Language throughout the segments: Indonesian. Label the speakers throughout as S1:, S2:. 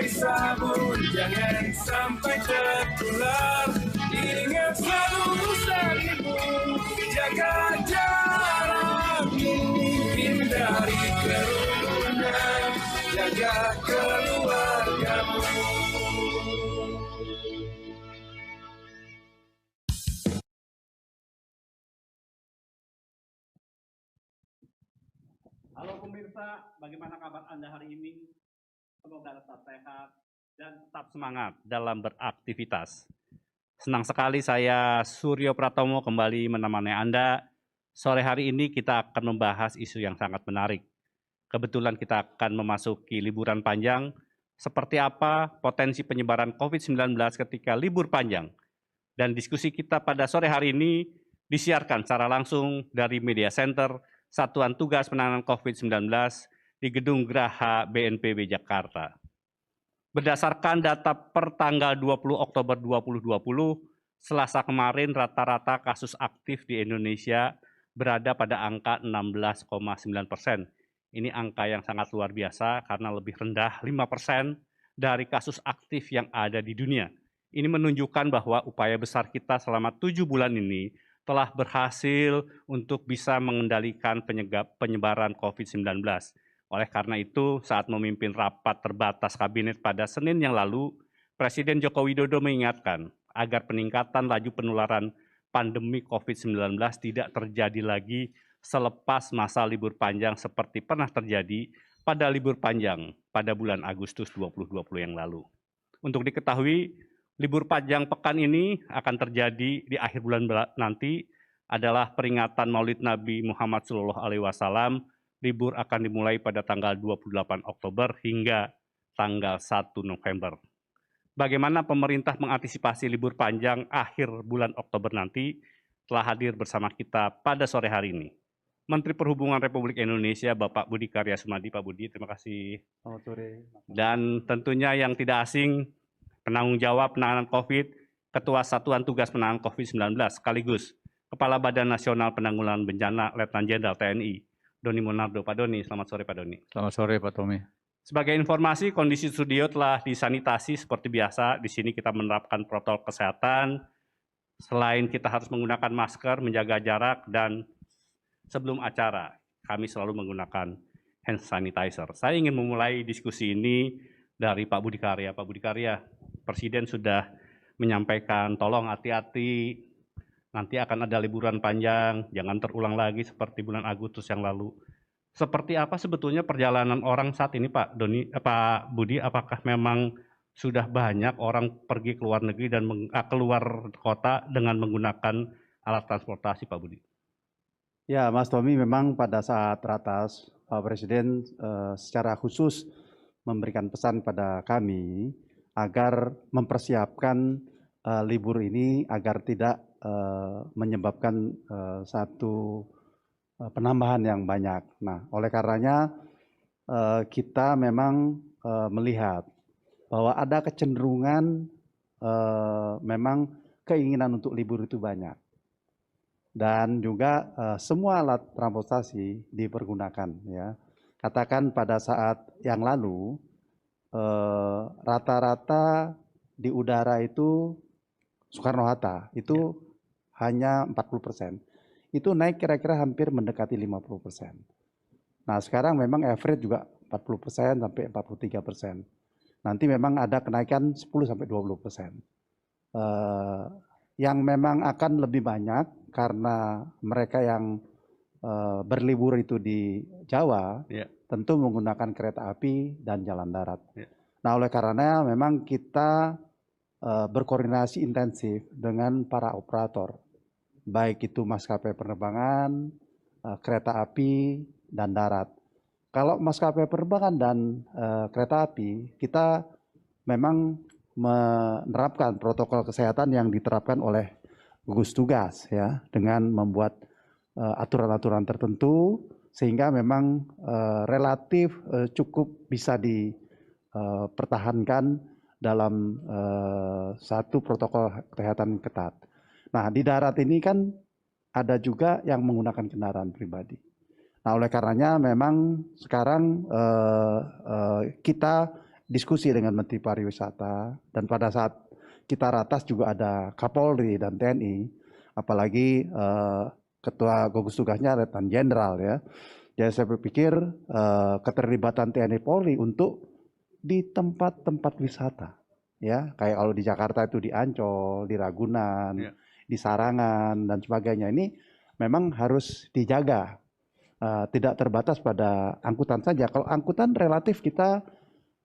S1: pakai sabun, jangan sampai tertular. Ingat selalu usah ibu, jaga jarakmu, hindari kerumunan, jaga keluargamu.
S2: Halo pemirsa, bagaimana kabar Anda hari ini? Semoga tetap sehat dan tetap semangat dalam beraktivitas. Senang sekali saya Suryo Pratomo kembali menemani Anda. Sore hari ini kita akan membahas isu yang sangat menarik. Kebetulan kita akan memasuki liburan panjang. Seperti apa potensi penyebaran COVID-19 ketika libur panjang? Dan diskusi kita pada sore hari ini disiarkan secara langsung dari Media Center Satuan Tugas Penanganan COVID-19 di Gedung Graha BNPB Jakarta. Berdasarkan data per tanggal 20 Oktober 2020, Selasa kemarin rata-rata kasus aktif di Indonesia berada pada angka 16,9%. Ini angka yang sangat luar biasa karena lebih rendah 5% dari kasus aktif yang ada di dunia. Ini menunjukkan bahwa upaya besar kita selama 7 bulan ini telah berhasil untuk bisa mengendalikan penyebaran COVID-19. Oleh karena itu, saat memimpin rapat terbatas kabinet pada Senin yang lalu, Presiden Joko Widodo mengingatkan agar peningkatan laju penularan pandemi COVID-19 tidak terjadi lagi selepas masa libur panjang seperti pernah terjadi pada libur panjang pada bulan Agustus 2020 yang lalu. Untuk diketahui, libur panjang pekan ini akan terjadi di akhir bulan nanti adalah peringatan Maulid Nabi Muhammad SAW. Libur akan dimulai pada tanggal 28 Oktober hingga tanggal 1 November. Bagaimana pemerintah mengantisipasi libur panjang akhir bulan Oktober nanti telah hadir bersama kita pada sore hari ini. Menteri Perhubungan Republik Indonesia Bapak Budi Karya Sumadi. Pak Budi, terima kasih.
S3: Selamat sore.
S2: Dan tentunya yang tidak asing, penanggung jawab penanganan COVID, Ketua Satuan Tugas Penanganan COVID-19, sekaligus Kepala Badan Nasional Penanggulangan Bencana Letnan Jenderal TNI, Doni Monardo. Pak Doni, selamat sore Pak Doni.
S3: Selamat sore Pak Tommy.
S2: Sebagai informasi, kondisi studio telah disanitasi seperti biasa. Di sini kita menerapkan protokol kesehatan. Selain kita harus menggunakan masker, menjaga jarak, dan sebelum acara, kami selalu menggunakan hand sanitizer. Saya ingin memulai diskusi ini dari Pak Budi Karya. Pak Budi Karya, Presiden sudah menyampaikan tolong hati-hati, nanti akan ada liburan panjang, jangan terulang lagi seperti bulan Agustus yang lalu. Seperti apa sebetulnya perjalanan orang saat ini Pak Doni, Pak Budi, apakah memang sudah banyak orang pergi ke luar negeri dan keluar kota dengan menggunakan alat transportasi Pak Budi?
S3: Ya Mas Tommy, memang pada saat ratas Pak Presiden secara khusus memberikan pesan pada kami agar mempersiapkan libur ini agar tidak menyebabkan satu penambahan yang banyak. Nah, oleh karenanya kita memang melihat bahwa ada kecenderungan memang keinginan untuk libur itu banyak. Dan juga semua alat transportasi dipergunakan. Ya. Katakan pada saat yang lalu, rata-rata di udara itu Soekarno-Hatta itu hanya 40%. Itu naik kira-kira hampir mendekati 50%. Nah sekarang memang average juga 40% sampai 43%. Nanti memang ada kenaikan 10-20%. Yang memang akan lebih banyak karena mereka yang berlibur itu di Jawa, tentu menggunakan kereta api dan jalan darat. Nah oleh karena memang kita berkoordinasi intensif dengan para operator, baik itu maskapai penerbangan, kereta api, dan darat. Kalau maskapai penerbangan dan kereta api, kita memang menerapkan protokol kesehatan yang diterapkan oleh gugus tugas ya, dengan membuat aturan-aturan tertentu sehingga memang relatif cukup bisa dipertahankan dalam satu protokol kesehatan ketat. Nah di darat ini kan ada juga yang menggunakan kendaraan pribadi. Nah oleh karenanya memang sekarang kita diskusi dengan Menteri Pariwisata, dan pada saat kita ratas juga ada Kapolri dan TNI, apalagi Ketua Gugus Tugasnya Letnan Jenderal ya. Jadi saya berpikir keterlibatan TNI Polri untuk di tempat-tempat wisata, ya kayak kalau di Jakarta itu di Ancol, di Ragunan, di Sarangan dan sebagainya, ini memang harus dijaga, tidak terbatas pada angkutan saja. Kalau angkutan relatif kita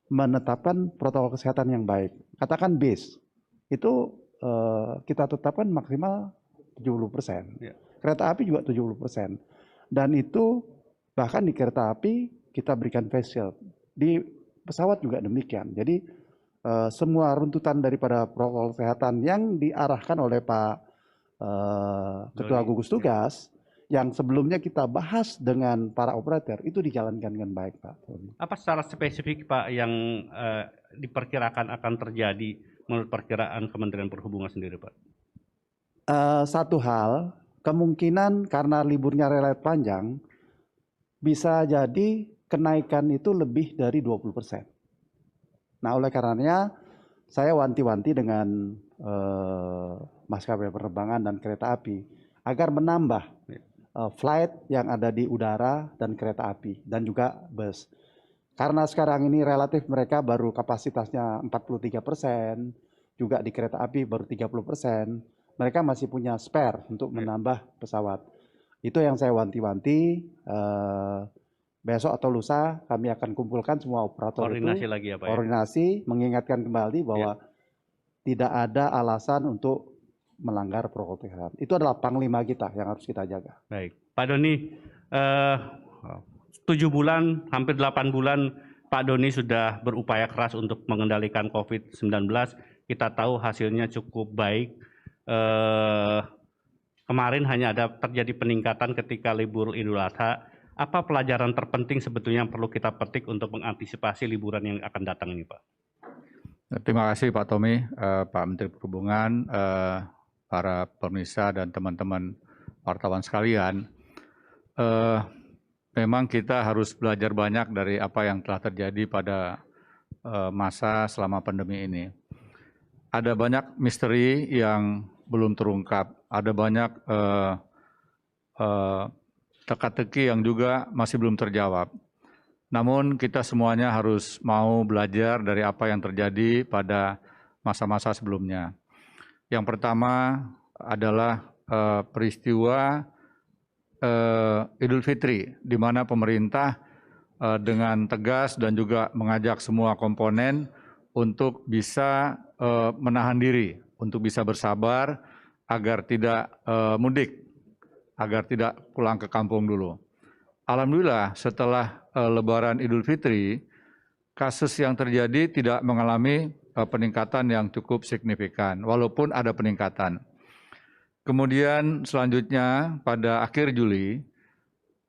S3: menetapkan protokol kesehatan yang baik. Katakan bis, itu kita tetapkan maksimal 70%. Kereta api juga 70%. Dan itu bahkan di kereta api kita berikan face shield. Di pesawat juga demikian. Jadi semua runtutan daripada protokol kesehatan yang diarahkan oleh Pak Ketua Gugus Tugas, yang sebelumnya kita bahas dengan para operator, itu dijalankan dengan baik, Pak.
S2: Apa secara spesifik, Pak, yang diperkirakan akan terjadi menurut perkiraan Kementerian Perhubungan sendiri, Pak?
S3: Satu hal, kemungkinan karena liburnya relatif panjang, bisa jadi kenaikan itu lebih dari 20%. Nah, oleh karenanya saya wanti-wanti dengan maskapai penerbangan dan kereta api agar menambah flight yang ada di udara dan kereta api dan juga bus. Karena sekarang ini relatif mereka baru kapasitasnya 43%, juga di kereta api baru 30%, mereka masih punya spare untuk menambah pesawat. Itu yang saya wanti-wanti, besok atau lusa kami akan kumpulkan semua operator
S2: koordinasi
S3: itu,
S2: lagi ya, Pak,
S3: koordinasi, mengingatkan kembali bahwa tidak ada alasan untuk melanggar protokol kesehatan. Itu adalah panglima kita yang harus kita jaga.
S2: Baik, Pak Doni, 7 bulan, hampir 8 bulan Pak Doni sudah berupaya keras untuk mengendalikan COVID-19. Kita tahu hasilnya cukup baik. Kemarin hanya ada terjadi peningkatan ketika libur Idul Adha. Apa pelajaran terpenting sebetulnya yang perlu kita petik untuk mengantisipasi liburan yang akan datang ini, Pak?
S4: Terima kasih Pak Tommy, Pak Menteri Perhubungan, para pemirsa dan teman-teman wartawan sekalian. Memang kita harus belajar banyak dari apa yang telah terjadi pada masa selama pandemi ini. Ada banyak misteri yang belum terungkap, ada banyak teka-teki yang juga masih belum terjawab. Namun kita semuanya harus mau belajar dari apa yang terjadi pada masa-masa sebelumnya. Yang pertama adalah peristiwa Idul Fitri, di mana pemerintah dengan tegas dan juga mengajak semua komponen untuk bisa menahan diri, untuk bisa bersabar agar tidak mudik, agar tidak pulang ke kampung dulu. Alhamdulillah setelah Lebaran Idul Fitri, kasus yang terjadi tidak mengalami peningkatan yang cukup signifikan, walaupun ada peningkatan. Kemudian selanjutnya pada akhir Juli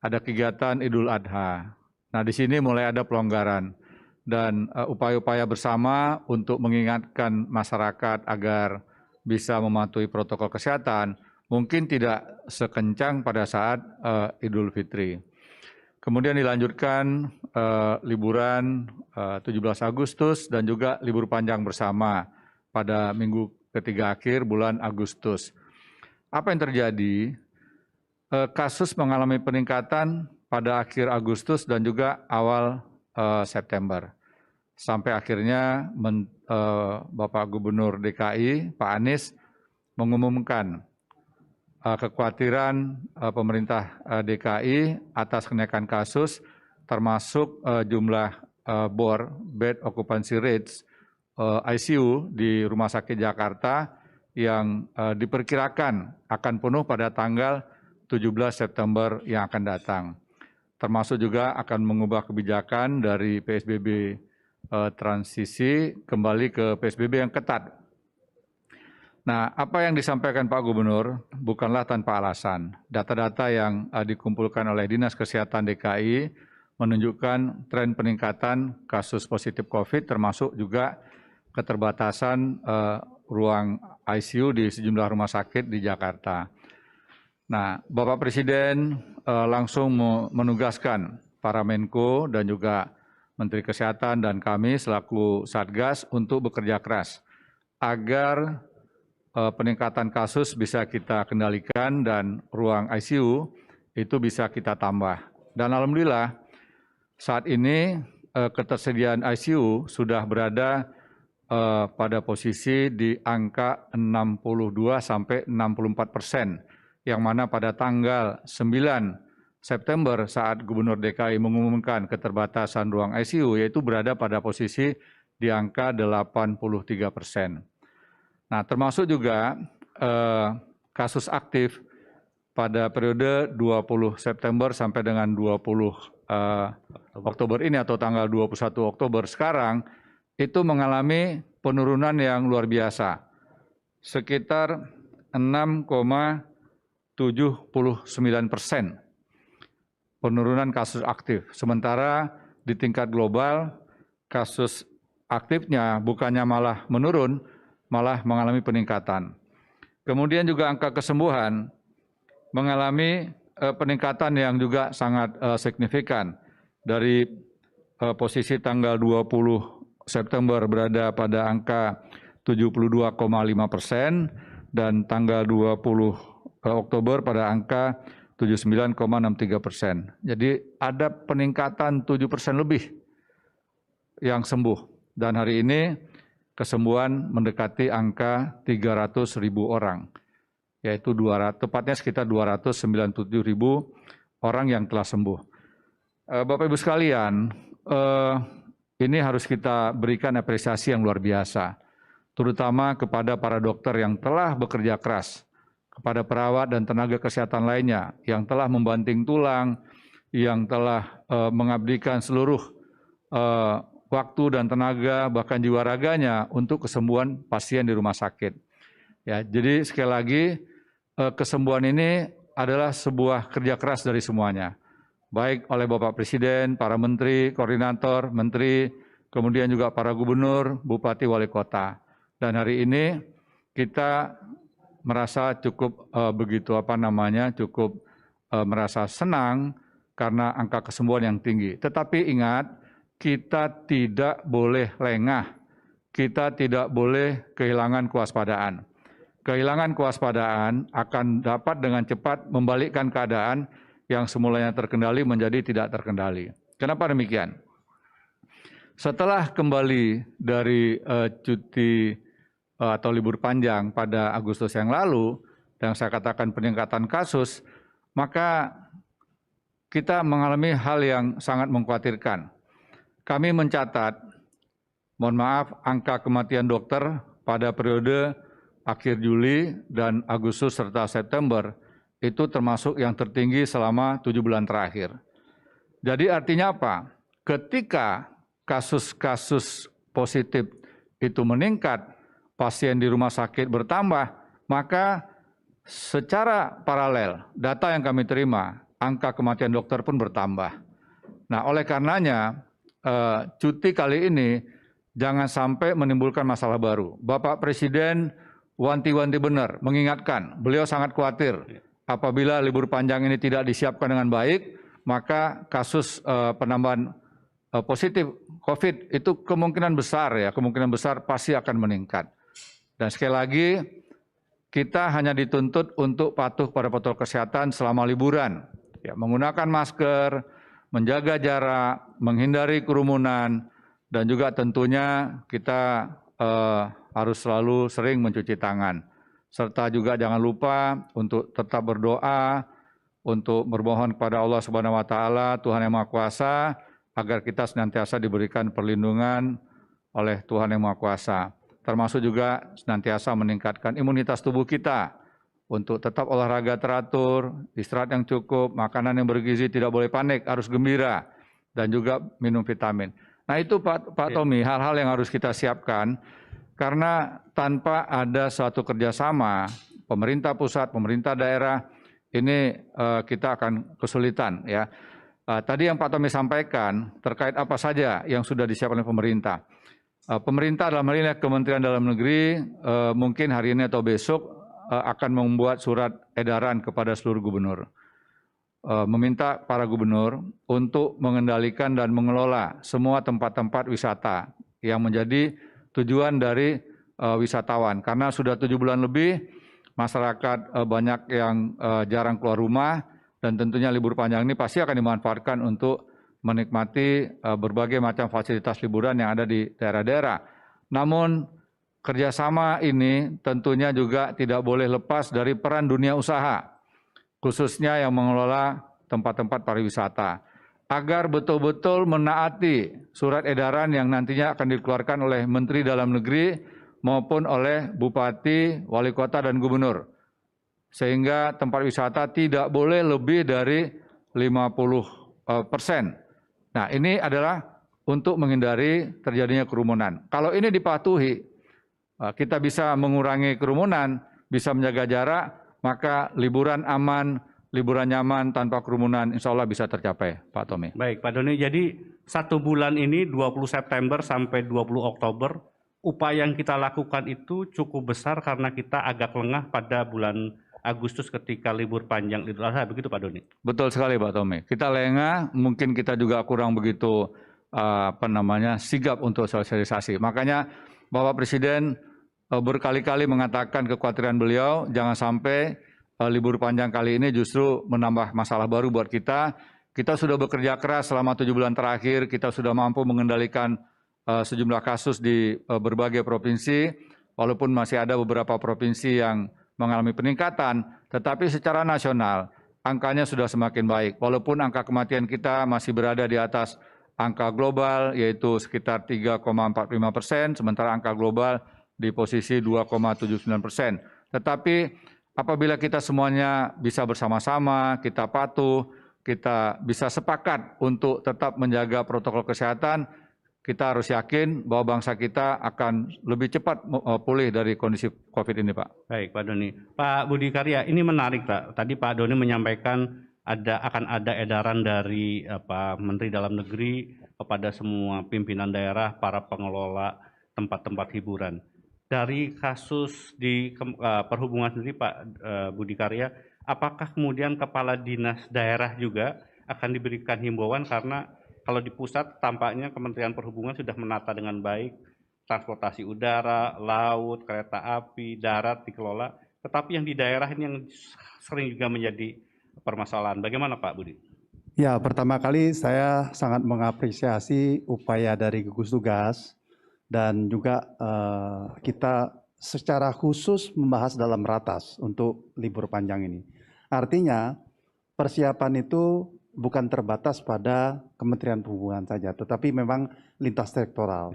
S4: ada kegiatan Idul Adha. Nah, di sini mulai ada pelonggaran dan upaya-upaya bersama untuk mengingatkan masyarakat agar bisa mematuhi protokol kesehatan mungkin tidak sekencang pada saat Idul Fitri. Kemudian dilanjutkan liburan 17 Agustus dan juga libur panjang bersama pada minggu ketiga akhir bulan Agustus. Apa yang terjadi? Kasus mengalami peningkatan pada akhir Agustus dan juga awal September. Sampai akhirnya Bapak Gubernur DKI, Pak Anies, mengumumkan kekhawatiran pemerintah DKI atas kenaikan kasus, termasuk jumlah bed occupancy rates ICU di Rumah Sakit Jakarta yang diperkirakan akan penuh pada tanggal 17 September yang akan datang. Termasuk juga akan mengubah kebijakan dari PSBB transisi kembali ke PSBB yang ketat. Nah, apa yang disampaikan Pak Gubernur bukanlah tanpa alasan. Data-data yang dikumpulkan oleh Dinas Kesehatan DKI menunjukkan tren peningkatan kasus positif COVID, termasuk juga keterbatasan ruang ICU di sejumlah rumah sakit di Jakarta. Nah, Bapak Presiden langsung menugaskan para Menko dan juga Menteri Kesehatan dan kami selaku Satgas untuk bekerja keras agar peningkatan kasus bisa kita kendalikan dan ruang ICU itu bisa kita tambah. Dan alhamdulillah saat ini ketersediaan ICU sudah berada pada posisi di angka 62 sampai 64%, yang mana pada tanggal 9 September saat Gubernur DKI mengumumkan keterbatasan ruang ICU, yaitu berada pada posisi di angka 83%. Nah, termasuk juga kasus aktif pada periode 20 September sampai dengan 20 Oktober ini atau tanggal 21 Oktober sekarang, itu mengalami penurunan yang luar biasa, sekitar 6,79% penurunan kasus aktif. Sementara di tingkat global, kasus aktifnya bukannya malah menurun, malah mengalami peningkatan. Kemudian juga angka kesembuhan mengalami peningkatan yang juga sangat signifikan. Dari posisi tanggal 20 September berada pada angka 72,5% dan tanggal 20 Oktober pada angka 79,63%. Jadi ada peningkatan 7% lebih yang sembuh. Dan hari ini kesembuhan mendekati angka 300.000 orang, yaitu tepatnya sekitar 297.000 orang yang telah sembuh. Bapak Ibu sekalian, ini harus kita berikan apresiasi yang luar biasa, terutama kepada para dokter yang telah bekerja keras, kepada perawat dan tenaga kesehatan lainnya yang telah membanting tulang, yang telah mengabdikan seluruh waktu dan tenaga, bahkan jiwa raganya untuk kesembuhan pasien di rumah sakit. Ya, jadi sekali lagi kesembuhan ini adalah sebuah kerja keras dari semuanya, baik oleh Bapak Presiden, para menteri, koordinator, menteri, kemudian juga para gubernur, bupati, wali kota. Dan hari ini kita merasa cukup cukup merasa senang karena angka kesembuhan yang tinggi. Tetapi ingat, kita tidak boleh lengah, kita tidak boleh kehilangan kewaspadaan. Kehilangan kewaspadaan akan dapat dengan cepat membalikkan keadaan yang semulanya terkendali menjadi tidak terkendali. Kenapa demikian? Setelah kembali dari cuti atau libur panjang pada Agustus yang lalu, yang saya katakan peningkatan kasus, maka kita mengalami hal yang sangat mengkhawatirkan. Kami mencatat, mohon maaf, angka kematian dokter pada periode akhir Juli dan Agustus serta September itu termasuk yang tertinggi selama 7 bulan terakhir. Jadi artinya apa? Ketika kasus-kasus positif itu meningkat, pasien di rumah sakit bertambah, maka secara paralel data yang kami terima, angka kematian dokter pun bertambah. Nah, oleh karenanya cuti kali ini jangan sampai menimbulkan masalah baru. Bapak Presiden wanti-wanti benar, mengingatkan, beliau sangat khawatir apabila libur panjang ini tidak disiapkan dengan baik, maka kasus penambahan positif COVID itu kemungkinan besar pasti akan meningkat. Dan sekali lagi, kita hanya dituntut untuk patuh pada protokol kesehatan selama liburan. Ya, menggunakan masker, menjaga jarak, menghindari kerumunan, dan juga tentunya kita harus selalu sering mencuci tangan. Serta juga jangan lupa untuk tetap berdoa, untuk bermohon kepada Allah Subhanahu wa Ta'ala, Tuhan Yang Maha Kuasa, agar kita senantiasa diberikan perlindungan oleh Tuhan Yang Maha Kuasa. Termasuk juga senantiasa meningkatkan imunitas tubuh kita untuk tetap olahraga teratur, istirahat yang cukup, makanan yang bergizi, tidak boleh panik, harus gembira, dan juga minum vitamin. Nah itu Pak Tommy, hal-hal yang harus kita siapkan, karena tanpa ada suatu kerjasama, pemerintah pusat, pemerintah daerah, ini kita akan kesulitan. Ya. Tadi yang Pak Tommy sampaikan terkait apa saja yang sudah disiapkan oleh pemerintah. Pemerintah dalam hal ini Kementerian Dalam Negeri mungkin hari ini atau besok akan membuat surat edaran kepada seluruh gubernur. meminta para gubernur untuk mengendalikan dan mengelola semua tempat-tempat wisata yang menjadi tujuan dari wisatawan. Karena sudah 7 bulan lebih, masyarakat banyak yang jarang keluar rumah, dan tentunya libur panjang ini pasti akan dimanfaatkan untuk menikmati berbagai macam fasilitas liburan yang ada di daerah-daerah. Namun kerjasama ini tentunya juga tidak boleh lepas dari peran dunia usaha, khususnya yang mengelola tempat-tempat pariwisata, agar betul-betul menaati surat edaran yang nantinya akan dikeluarkan oleh Menteri Dalam Negeri maupun oleh Bupati, Wali Kota, dan Gubernur. Sehingga tempat wisata tidak boleh lebih dari 50%. Nah, ini adalah untuk menghindari terjadinya kerumunan. Kalau ini dipatuhi, kita bisa mengurangi kerumunan, bisa menjaga jarak, maka liburan aman, liburan nyaman tanpa kerumunan insya Allah bisa tercapai, Pak Tommy.
S2: Baik, Pak Doni. Jadi 1 bulan ini 20 September sampai 20 Oktober, upaya yang kita lakukan itu cukup besar karena kita agak lengah pada bulan Agustus ketika libur panjang Idul Adha, begitu Pak Doni?
S4: Betul sekali Pak Tommy. Kita lengah, mungkin kita juga kurang begitu sigap untuk sosialisasi. Makanya Bapak Presiden berkali-kali mengatakan kekhawatiran beliau, jangan sampai libur panjang kali ini justru menambah masalah baru buat kita. Kita sudah bekerja keras selama 7 bulan terakhir, kita sudah mampu mengendalikan sejumlah kasus di berbagai provinsi, walaupun masih ada beberapa provinsi yang mengalami peningkatan, tetapi secara nasional angkanya sudah semakin baik. Walaupun angka kematian kita masih berada di atas angka global, yaitu sekitar 3,45%, sementara angka global di posisi 2,79%. Tetapi apabila kita semuanya bisa bersama-sama, kita patuh, kita bisa sepakat untuk tetap menjaga protokol kesehatan, kita harus yakin bahwa bangsa kita akan lebih cepat pulih dari kondisi COVID ini, Pak.
S2: Baik, Pak Doni. Pak Budi Karya, ini menarik, Pak. Tadi Pak Doni menyampaikan akan ada edaran dari Menteri Dalam Negeri kepada semua pimpinan daerah, para pengelola tempat-tempat hiburan. Dari kasus di perhubungan sendiri, Pak Budi Karya, apakah kemudian kepala dinas daerah juga akan diberikan himbauan, karena kalau di pusat tampaknya Kementerian Perhubungan sudah menata dengan baik transportasi udara, laut, kereta api, darat dikelola, tetapi yang di daerah ini yang sering juga menjadi permasalahan. Bagaimana Pak Budi?
S3: Ya, pertama kali saya sangat mengapresiasi upaya dari gugus tugas dan juga kita secara khusus membahas dalam ratas untuk libur panjang ini. Artinya persiapan itu bukan terbatas pada Kementerian Perhubungan saja, tetapi memang lintas sektoral.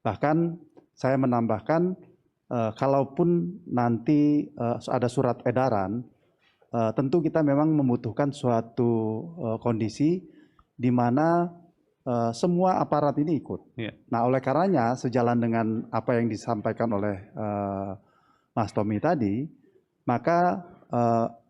S3: Bahkan saya menambahkan, kalaupun nanti ada surat edaran, tentu kita memang membutuhkan suatu kondisi di mana semua aparat ini ikut. Nah, oleh karenanya sejalan dengan apa yang disampaikan oleh Mas Tommy tadi, maka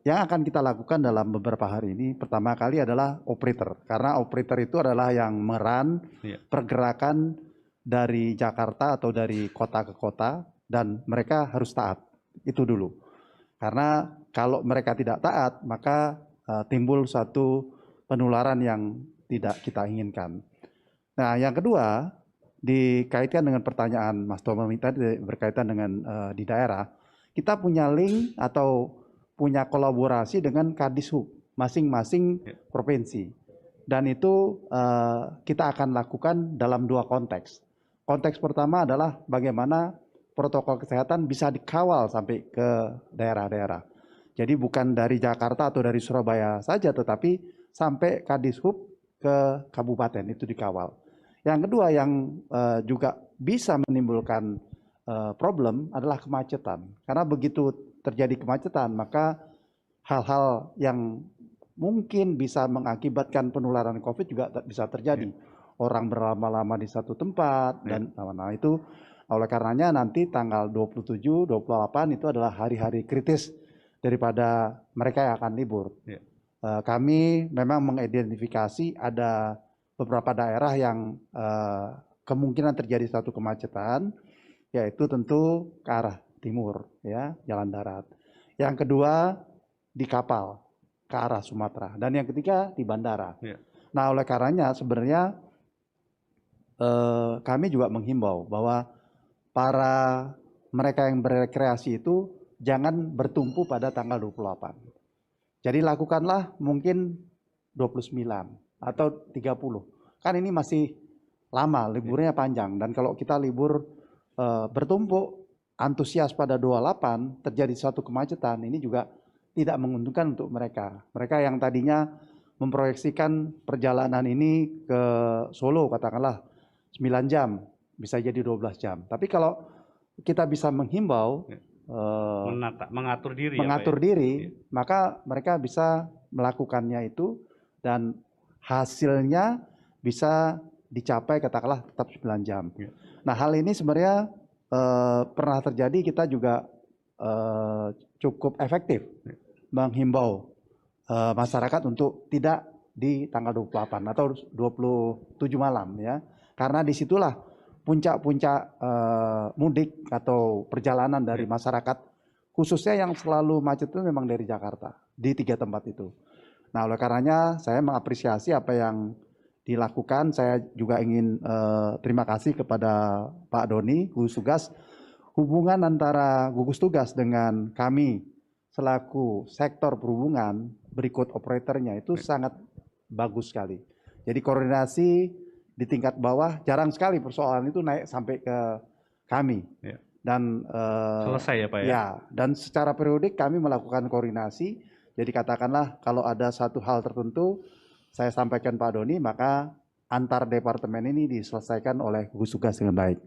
S3: yang akan kita lakukan dalam beberapa hari ini pertama kali adalah operator, karena operator itu adalah yang meran pergerakan dari Jakarta atau dari kota ke kota, dan mereka harus taat, itu dulu. Karena kalau mereka tidak taat, maka timbul suatu penularan yang tidak kita inginkan. Nah, yang kedua, dikaitkan dengan pertanyaan Mas Tommy tadi berkaitan dengan di daerah, kita punya link atau punya kolaborasi dengan Kadishub masing-masing provinsi, dan itu kita akan lakukan dalam 2 konteks. Konteks pertama adalah bagaimana protokol kesehatan bisa dikawal sampai ke daerah-daerah. Jadi bukan dari Jakarta atau dari Surabaya saja, tetapi sampai Kadishub ke kabupaten itu dikawal. Yang kedua yang juga bisa menimbulkan problem adalah kemacetan. Karena begitu terjadi kemacetan, maka hal-hal yang mungkin bisa mengakibatkan penularan COVID juga bisa terjadi. Orang berlama-lama di satu tempat, dan itu oleh karenanya nanti tanggal 27, 28 itu adalah hari-hari kritis daripada mereka yang akan libur. Kami memang mengidentifikasi ada beberapa daerah yang kemungkinan terjadi satu kemacetan, yaitu tentu ke arah timur, ya, jalan darat. Yang kedua di kapal. ke arah Sumatera. Dan yang ketiga di bandara.
S2: Ya.
S3: Nah, oleh karenanya sebenarnya kami juga menghimbau bahwa para mereka yang berekreasi itu jangan bertumpu pada tanggal 28. Jadi lakukanlah mungkin 29 atau 30. Kan ini masih lama, liburnya panjang. Dan kalau kita libur bertumpuk, antusias pada 28, terjadi suatu kemacetan, ini juga tidak menguntungkan untuk mereka. Mereka yang tadinya memproyeksikan perjalanan ini ke Solo, katakanlah 9 jam, bisa jadi 12 jam. Tapi kalau kita bisa menghimbau,
S2: mengatur diri,
S3: maka mereka bisa melakukannya itu dan hasilnya bisa dicapai katakanlah tetap 9 jam. Nah, hal ini sebenarnya pernah terjadi, kita juga cukup efektif menghimbau masyarakat untuk tidak di tanggal 28 atau 27 malam ya. Karena disitulah puncak-puncak mudik atau perjalanan dari masyarakat, khususnya yang selalu macet itu memang dari Jakarta, di 3 tempat itu. Nah, oleh karenanya saya mengapresiasi apa yang dilakukan. Saya juga ingin terima kasih kepada Pak Doni, gugus tugas. Hubungan antara gugus tugas dengan kami selaku sektor perhubungan, berikut operatornya itu sangat bagus sekali. Jadi koordinasi di tingkat bawah, jarang sekali persoalan itu naik sampai ke kami.
S2: Ya.
S3: Dan
S2: selesai ya Pak ya?
S3: Ya, dan secara periodik kami melakukan koordinasi. Jadi katakanlah kalau ada satu hal tertentu, saya sampaikan Pak Doni, maka antar departemen ini diselesaikan oleh gugus tugas dengan baik.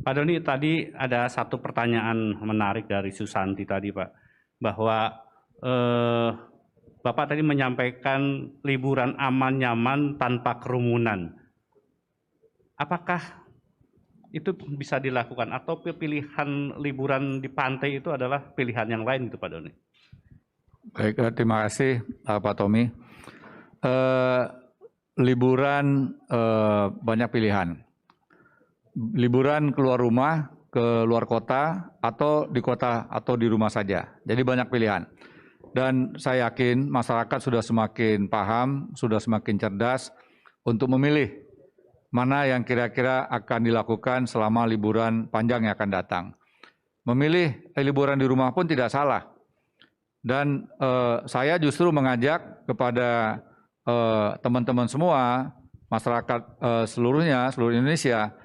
S2: Pak Doni, tadi ada satu pertanyaan menarik dari Susanti tadi Pak, bahwa Bapak tadi menyampaikan liburan aman, nyaman, tanpa kerumunan. Apakah itu bisa dilakukan atau pilihan liburan di pantai itu adalah pilihan yang lain gitu Pak Doni?
S4: Baik, terima kasih Pak Tommy. Liburan banyak pilihan. Liburan keluar rumah, ke luar kota, atau di kota atau di rumah saja. Jadi banyak pilihan. Dan saya yakin masyarakat sudah semakin paham, sudah semakin cerdas untuk memilih mana yang kira-kira akan dilakukan selama liburan panjang yang akan datang. Memilih liburan di rumah pun tidak salah. Dan saya justru mengajak kepada teman-teman semua, masyarakat seluruhnya, seluruh Indonesia,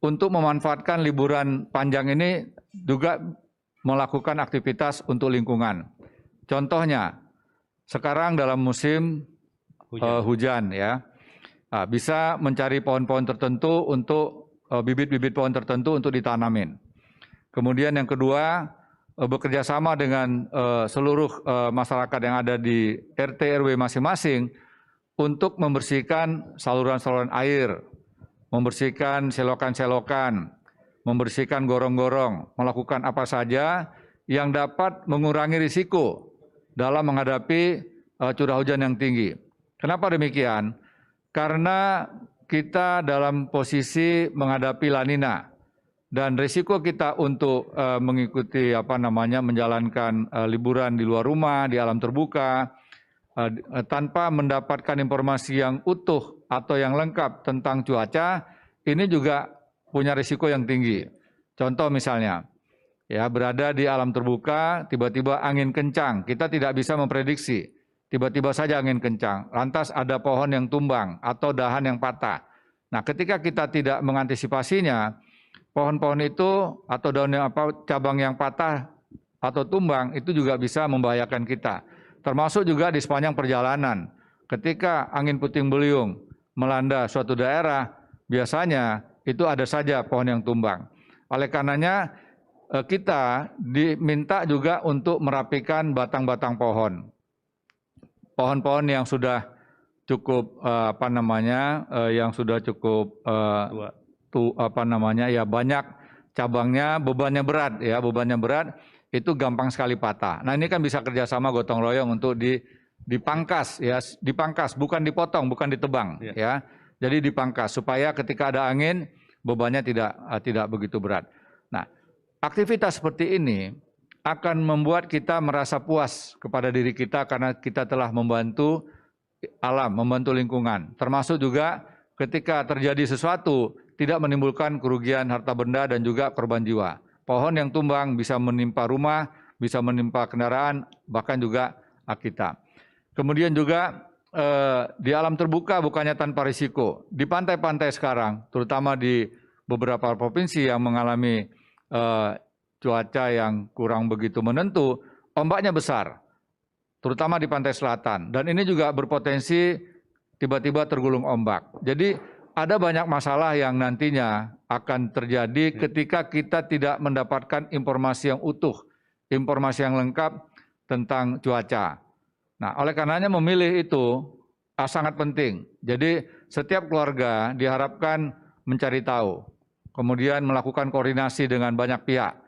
S4: untuk memanfaatkan liburan panjang ini juga melakukan aktivitas untuk lingkungan. Contohnya, sekarang dalam musim hujan ya, bisa mencari pohon-pohon tertentu untuk bibit-bibit pohon tertentu untuk ditanamin. Kemudian yang kedua, bekerja sama dengan seluruh masyarakat yang ada di RT RW masing-masing untuk membersihkan saluran-saluran air, membersihkan selokan-selokan, membersihkan gorong-gorong, melakukan apa saja yang dapat mengurangi risiko dalam menghadapi curah hujan yang tinggi. Kenapa demikian? Karena kita dalam posisi menghadapi La Nina dan risiko kita untuk mengikuti menjalankan liburan di luar rumah, di alam terbuka, tanpa mendapatkan informasi yang utuh atau yang lengkap tentang cuaca, ini juga punya risiko yang tinggi. Contoh misalnya, ya berada di alam terbuka, tiba-tiba angin kencang, kita tidak bisa memprediksi. Tiba-tiba saja angin kencang, lantas ada pohon yang tumbang atau dahan yang patah. Nah, ketika kita tidak mengantisipasinya, pohon-pohon itu atau daun yang cabang yang patah atau tumbang itu juga bisa membahayakan kita. Termasuk juga di sepanjang perjalanan. Ketika angin puting beliung melanda suatu daerah, biasanya itu ada saja pohon yang tumbang. Oleh karenanya kita diminta juga untuk merapikan batang-batang pohon. Pohon-pohon yang sudah cukup yang sudah cukup banyak cabangnya, bebannya berat, itu gampang sekali patah. Nah, ini kan bisa kerjasama gotong royong untuk dipangkas, bukan dipotong, bukan ditebang, ya. Jadi dipangkas supaya ketika ada angin bebannya tidak begitu berat. Nah, aktivitas seperti ini akan membuat kita merasa puas kepada diri kita karena kita telah membantu alam, membantu lingkungan. Termasuk juga ketika terjadi sesuatu tidak menimbulkan kerugian harta benda dan juga korban jiwa. Pohon yang tumbang bisa menimpa rumah, bisa menimpa kendaraan, bahkan juga kita. Kemudian juga di alam terbuka bukannya tanpa risiko. Di pantai-pantai sekarang, terutama di beberapa provinsi yang mengalami cuaca yang kurang begitu menentu, ombaknya besar, terutama di pantai selatan. Dan ini juga berpotensi tiba-tiba tergulung ombak. Jadi ada banyak masalah yang nantinya akan terjadi ketika kita tidak mendapatkan informasi yang utuh, informasi yang lengkap tentang cuaca. Nah, oleh karenanya memilih itu sangat penting. Jadi setiap keluarga diharapkan mencari tahu, kemudian melakukan koordinasi dengan banyak pihak,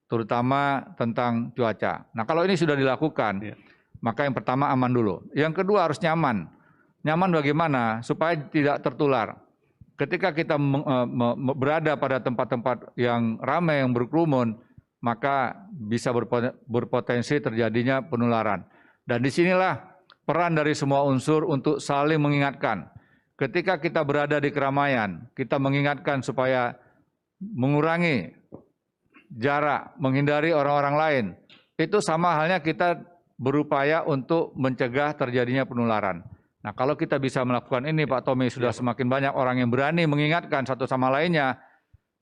S4: terutama tentang cuaca. Nah, kalau ini sudah dilakukan, maka yang pertama aman dulu. Yang kedua harus nyaman. Nyaman bagaimana? Supaya tidak tertular. Ketika kita berada pada tempat-tempat yang ramai, yang berkerumun, maka bisa berpotensi terjadinya penularan. Dan disinilah peran dari semua unsur untuk saling mengingatkan. Ketika kita berada di keramaian, kita mengingatkan supaya mengurangi jarak, menghindari orang-orang lain. Itu sama halnya kita berupaya untuk mencegah terjadinya penularan. Nah, kalau kita bisa melakukan ini, Pak Tommy, sudah semakin banyak orang yang berani mengingatkan satu sama lainnya,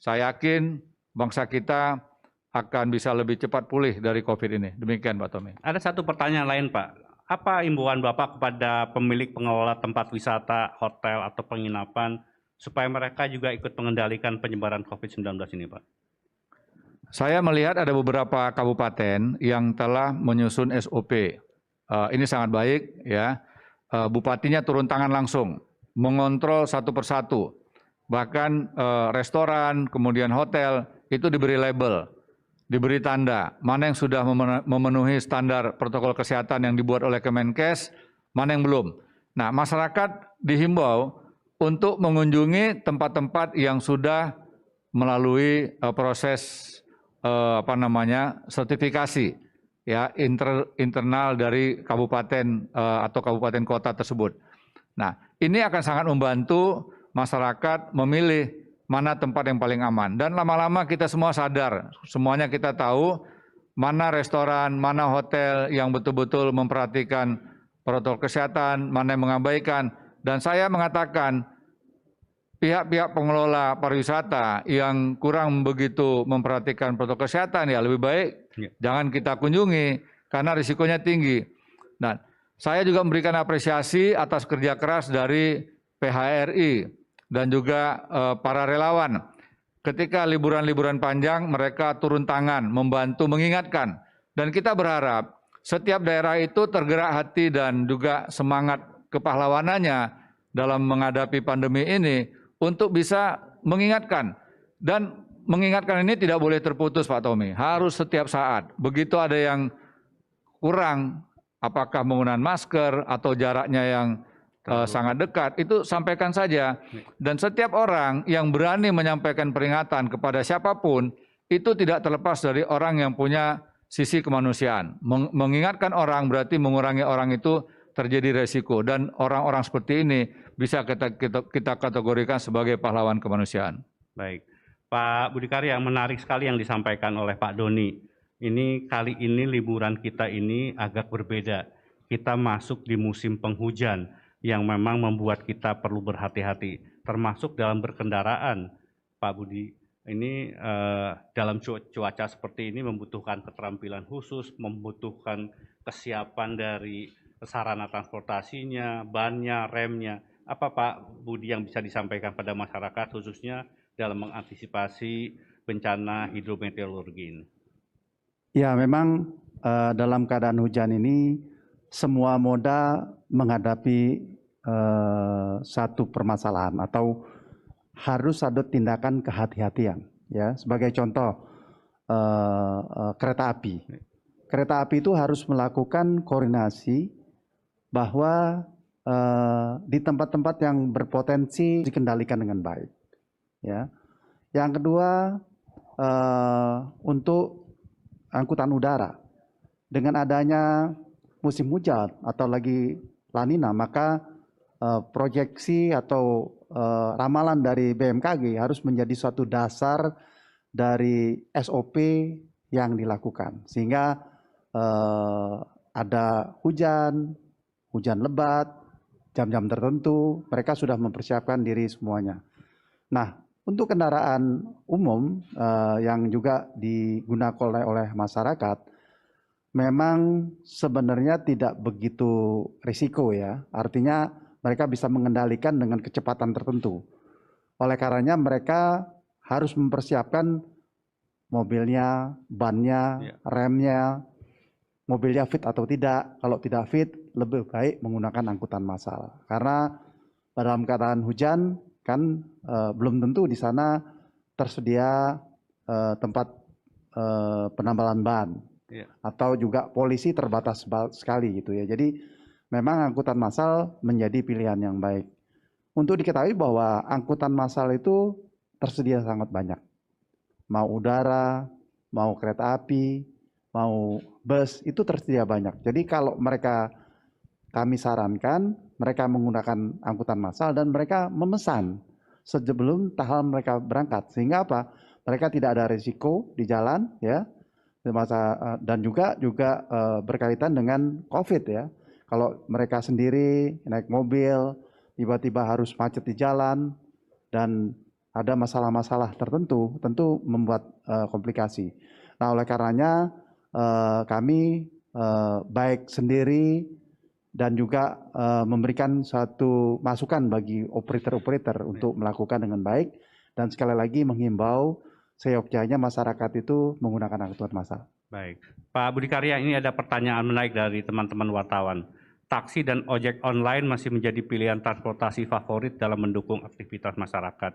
S4: saya yakin bangsa kita akan bisa lebih cepat pulih dari COVID ini. Demikian, Pak Tommy.
S2: Ada satu pertanyaan lain, Pak. Apa imbauan Bapak kepada pemilik pengelola tempat wisata, hotel, atau penginapan, supaya mereka juga ikut mengendalikan penyebaran COVID-19 ini, Pak?
S4: Saya melihat ada beberapa kabupaten yang telah menyusun SOP. Ini sangat baik, ya. Bupatinya turun tangan langsung, mengontrol satu persatu. Bahkan restoran, kemudian hotel, itu diberi label, diberi tanda, mana yang sudah memenuhi standar protokol kesehatan yang dibuat oleh Kemenkes, mana yang belum. Nah, masyarakat dihimbau untuk mengunjungi tempat-tempat yang sudah melalui proses sertifikasi, ya, internal dari kabupaten atau kabupaten kota tersebut. Nah, ini akan sangat membantu masyarakat memilih mana tempat yang paling aman. Dan lama-lama kita semua sadar, semuanya kita tahu mana restoran, mana hotel yang betul-betul memperhatikan protokol kesehatan, mana yang mengabaikan. Dan saya mengatakan pihak-pihak pengelola pariwisata yang kurang begitu memperhatikan protokol kesehatan, ya lebih baik jangan kita kunjungi karena risikonya tinggi. Dan saya juga memberikan apresiasi atas kerja keras dari PHRI dan juga para relawan. Ketika liburan-liburan panjang, mereka turun tangan, membantu, mengingatkan. Dan kita berharap setiap daerah itu tergerak hati dan juga semangat kepahlawanannya dalam menghadapi pandemi ini untuk bisa mengingatkan. Dan mengingatkan ini tidak boleh terputus, Pak Tommy. Harus setiap saat. Begitu ada yang kurang, apakah menggunakan masker atau jaraknya yang sangat dekat, itu sampaikan saja. Dan setiap orang yang berani menyampaikan peringatan kepada siapapun, itu tidak terlepas dari orang yang punya sisi kemanusiaan. Mengingatkan orang berarti mengurangi orang itu terjadi resiko. Dan orang-orang seperti ini bisa kita kategorikan sebagai pahlawan kemanusiaan.
S2: Baik. Pak Budi Karya, menarik sekali yang disampaikan oleh Pak Doni. Ini kali ini liburan kita ini agak berbeda. Kita masuk di musim penghujan yang memang membuat kita perlu berhati-hati, termasuk dalam berkendaraan, Pak Budi. Ini dalam cuaca seperti ini membutuhkan keterampilan khusus, membutuhkan kesiapan dari sarana transportasinya, bannya, remnya. Apa Pak Budi yang bisa disampaikan pada masyarakat khususnya dalam mengantisipasi bencana hidrometeorologi ini?
S3: Ya, memang dalam keadaan hujan ini semua moda menghadapi satu permasalahan atau harus ada tindakan kehati-hatian. Ya, sebagai contoh kereta api. Kereta api itu harus melakukan koordinasi bahwa di tempat-tempat yang berpotensi dikendalikan dengan baik. Ya. Yang kedua, untuk angkutan udara. Dengan adanya musim hujan atau lagi La Nina, maka proyeksi atau ramalan dari BMKG harus menjadi suatu dasar dari SOP yang dilakukan. Sehingga ada hujan lebat, jam-jam tertentu, mereka sudah mempersiapkan diri semuanya. Nah, untuk kendaraan umum yang juga digunakan oleh masyarakat, memang sebenarnya tidak begitu risiko ya. Artinya mereka bisa mengendalikan dengan kecepatan tertentu. Oleh karenanya mereka harus mempersiapkan mobilnya, bannya, remnya, mobilnya fit atau tidak. Kalau tidak fit, lebih baik menggunakan angkutan massal. Karena dalam keadaan hujan kan belum tentu di sana tersedia tempat penambalan ban, atau juga polisi terbatas sekali gitu ya. Jadi memang angkutan massal menjadi pilihan yang baik. Untuk diketahui bahwa angkutan massal itu tersedia sangat banyak. Mau udara, mau kereta api, mau bus, itu tersedia banyak. Jadi kalau kami sarankan mereka menggunakan angkutan massal dan mereka memesan sebelum tahap mereka berangkat. Sehingga apa? Mereka tidak ada risiko di jalan ya. Dan juga berkaitan dengan COVID ya. Kalau mereka sendiri naik mobil, tiba-tiba harus macet di jalan dan ada masalah-masalah tertentu, tentu membuat komplikasi. Nah, oleh karenanya kami baik sendiri dan juga memberikan suatu masukan bagi operator-operator untuk melakukan dengan baik, dan sekali lagi menghimbau seyogyanya masyarakat itu menggunakan angkutan massal.
S2: Baik, Pak Budi Karya, ini ada pertanyaan menarik dari teman-teman wartawan. Taksi dan ojek online masih menjadi pilihan transportasi favorit dalam mendukung aktivitas masyarakat.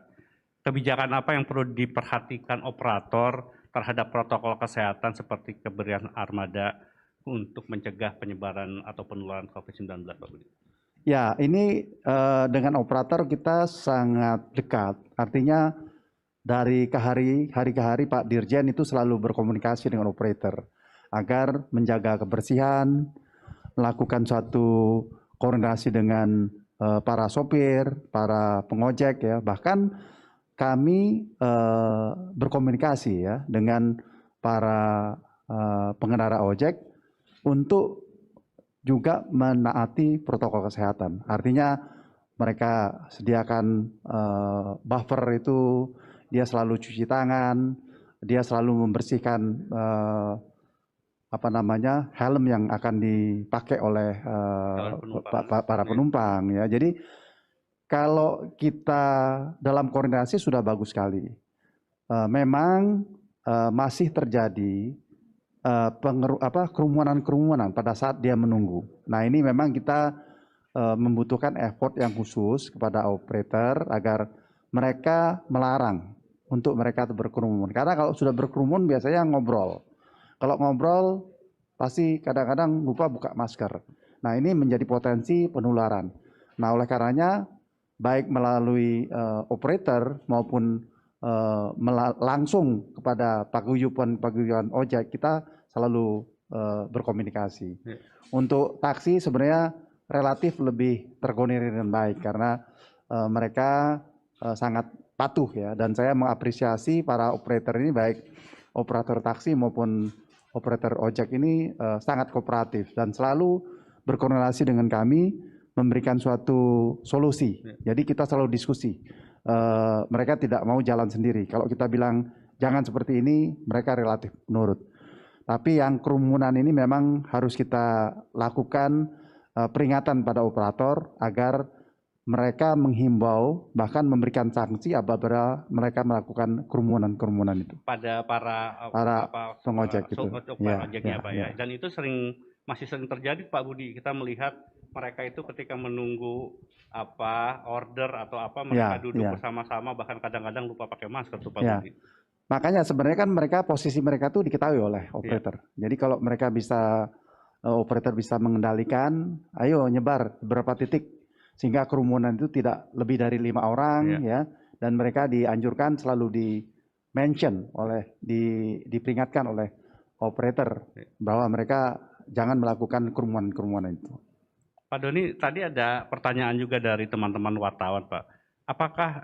S2: Kebijakan apa yang perlu diperhatikan operator terhadap protokol kesehatan seperti keberian armada untuk mencegah penyebaran atau penularan COVID-19, Pak Budi?
S3: Ya, ini dengan operator kita sangat dekat. Artinya dari hari ke hari Pak Dirjen itu selalu berkomunikasi dengan operator agar menjaga kebersihan, melakukan suatu koordinasi dengan para sopir, para pengojek ya. Bahkan kami berkomunikasi ya dengan para pengendara ojek untuk juga menaati protokol kesehatan. Artinya mereka sediakan buffer itu, dia selalu cuci tangan, dia selalu membersihkan helm yang akan dipakai oleh para penumpang ya. Jadi kalau kita dalam koordinasi sudah bagus sekali. Memang masih terjadi kerumunan pada saat dia menunggu. Nah, ini memang kita membutuhkan effort yang khusus kepada operator agar mereka melarang untuk mereka berkerumun. Karena kalau sudah berkerumun biasanya ngobrol. Kalau ngobrol pasti kadang-kadang lupa buka masker. Nah, ini menjadi potensi penularan. Nah, oleh karenanya baik melalui operator maupun langsung kepada paguyuban ojek, kita selalu berkomunikasi. Untuk taksi sebenarnya relatif lebih terkoordinir dengan baik karena mereka sangat patuh ya, dan saya mengapresiasi para operator ini, baik operator taksi maupun operator ojek ini sangat kooperatif dan selalu berkoordinasi dengan kami memberikan suatu solusi. Jadi kita selalu diskusi. Mereka tidak mau jalan sendiri. Kalau kita bilang jangan seperti ini, mereka relatif nurut. Tapi yang kerumunan ini memang harus kita lakukan peringatan pada operator agar mereka menghimbau bahkan memberikan sanksi apabila mereka melakukan kerumunan itu.
S2: Pada para
S3: pengojek itu.
S2: Ojeknya, Pak ya. Dan itu masih sering terjadi, Pak Budi. Kita melihat mereka itu ketika menunggu order atau mereka duduk bersama-sama, bahkan kadang-kadang lupa pakai masker tuh, Pak Budi.
S3: Makanya sebenarnya kan posisi mereka tuh diketahui oleh operator. Jadi kalau mereka operator bisa mengendalikan, ayo nyebar beberapa titik sehingga kerumunan itu tidak lebih dari 5 orang ya, dan mereka dianjurkan selalu diperingatkan oleh operator bahwa mereka jangan melakukan kerumunan-kerumunan itu.
S2: Pak Doni, tadi ada pertanyaan juga dari teman-teman wartawan, Pak. Apakah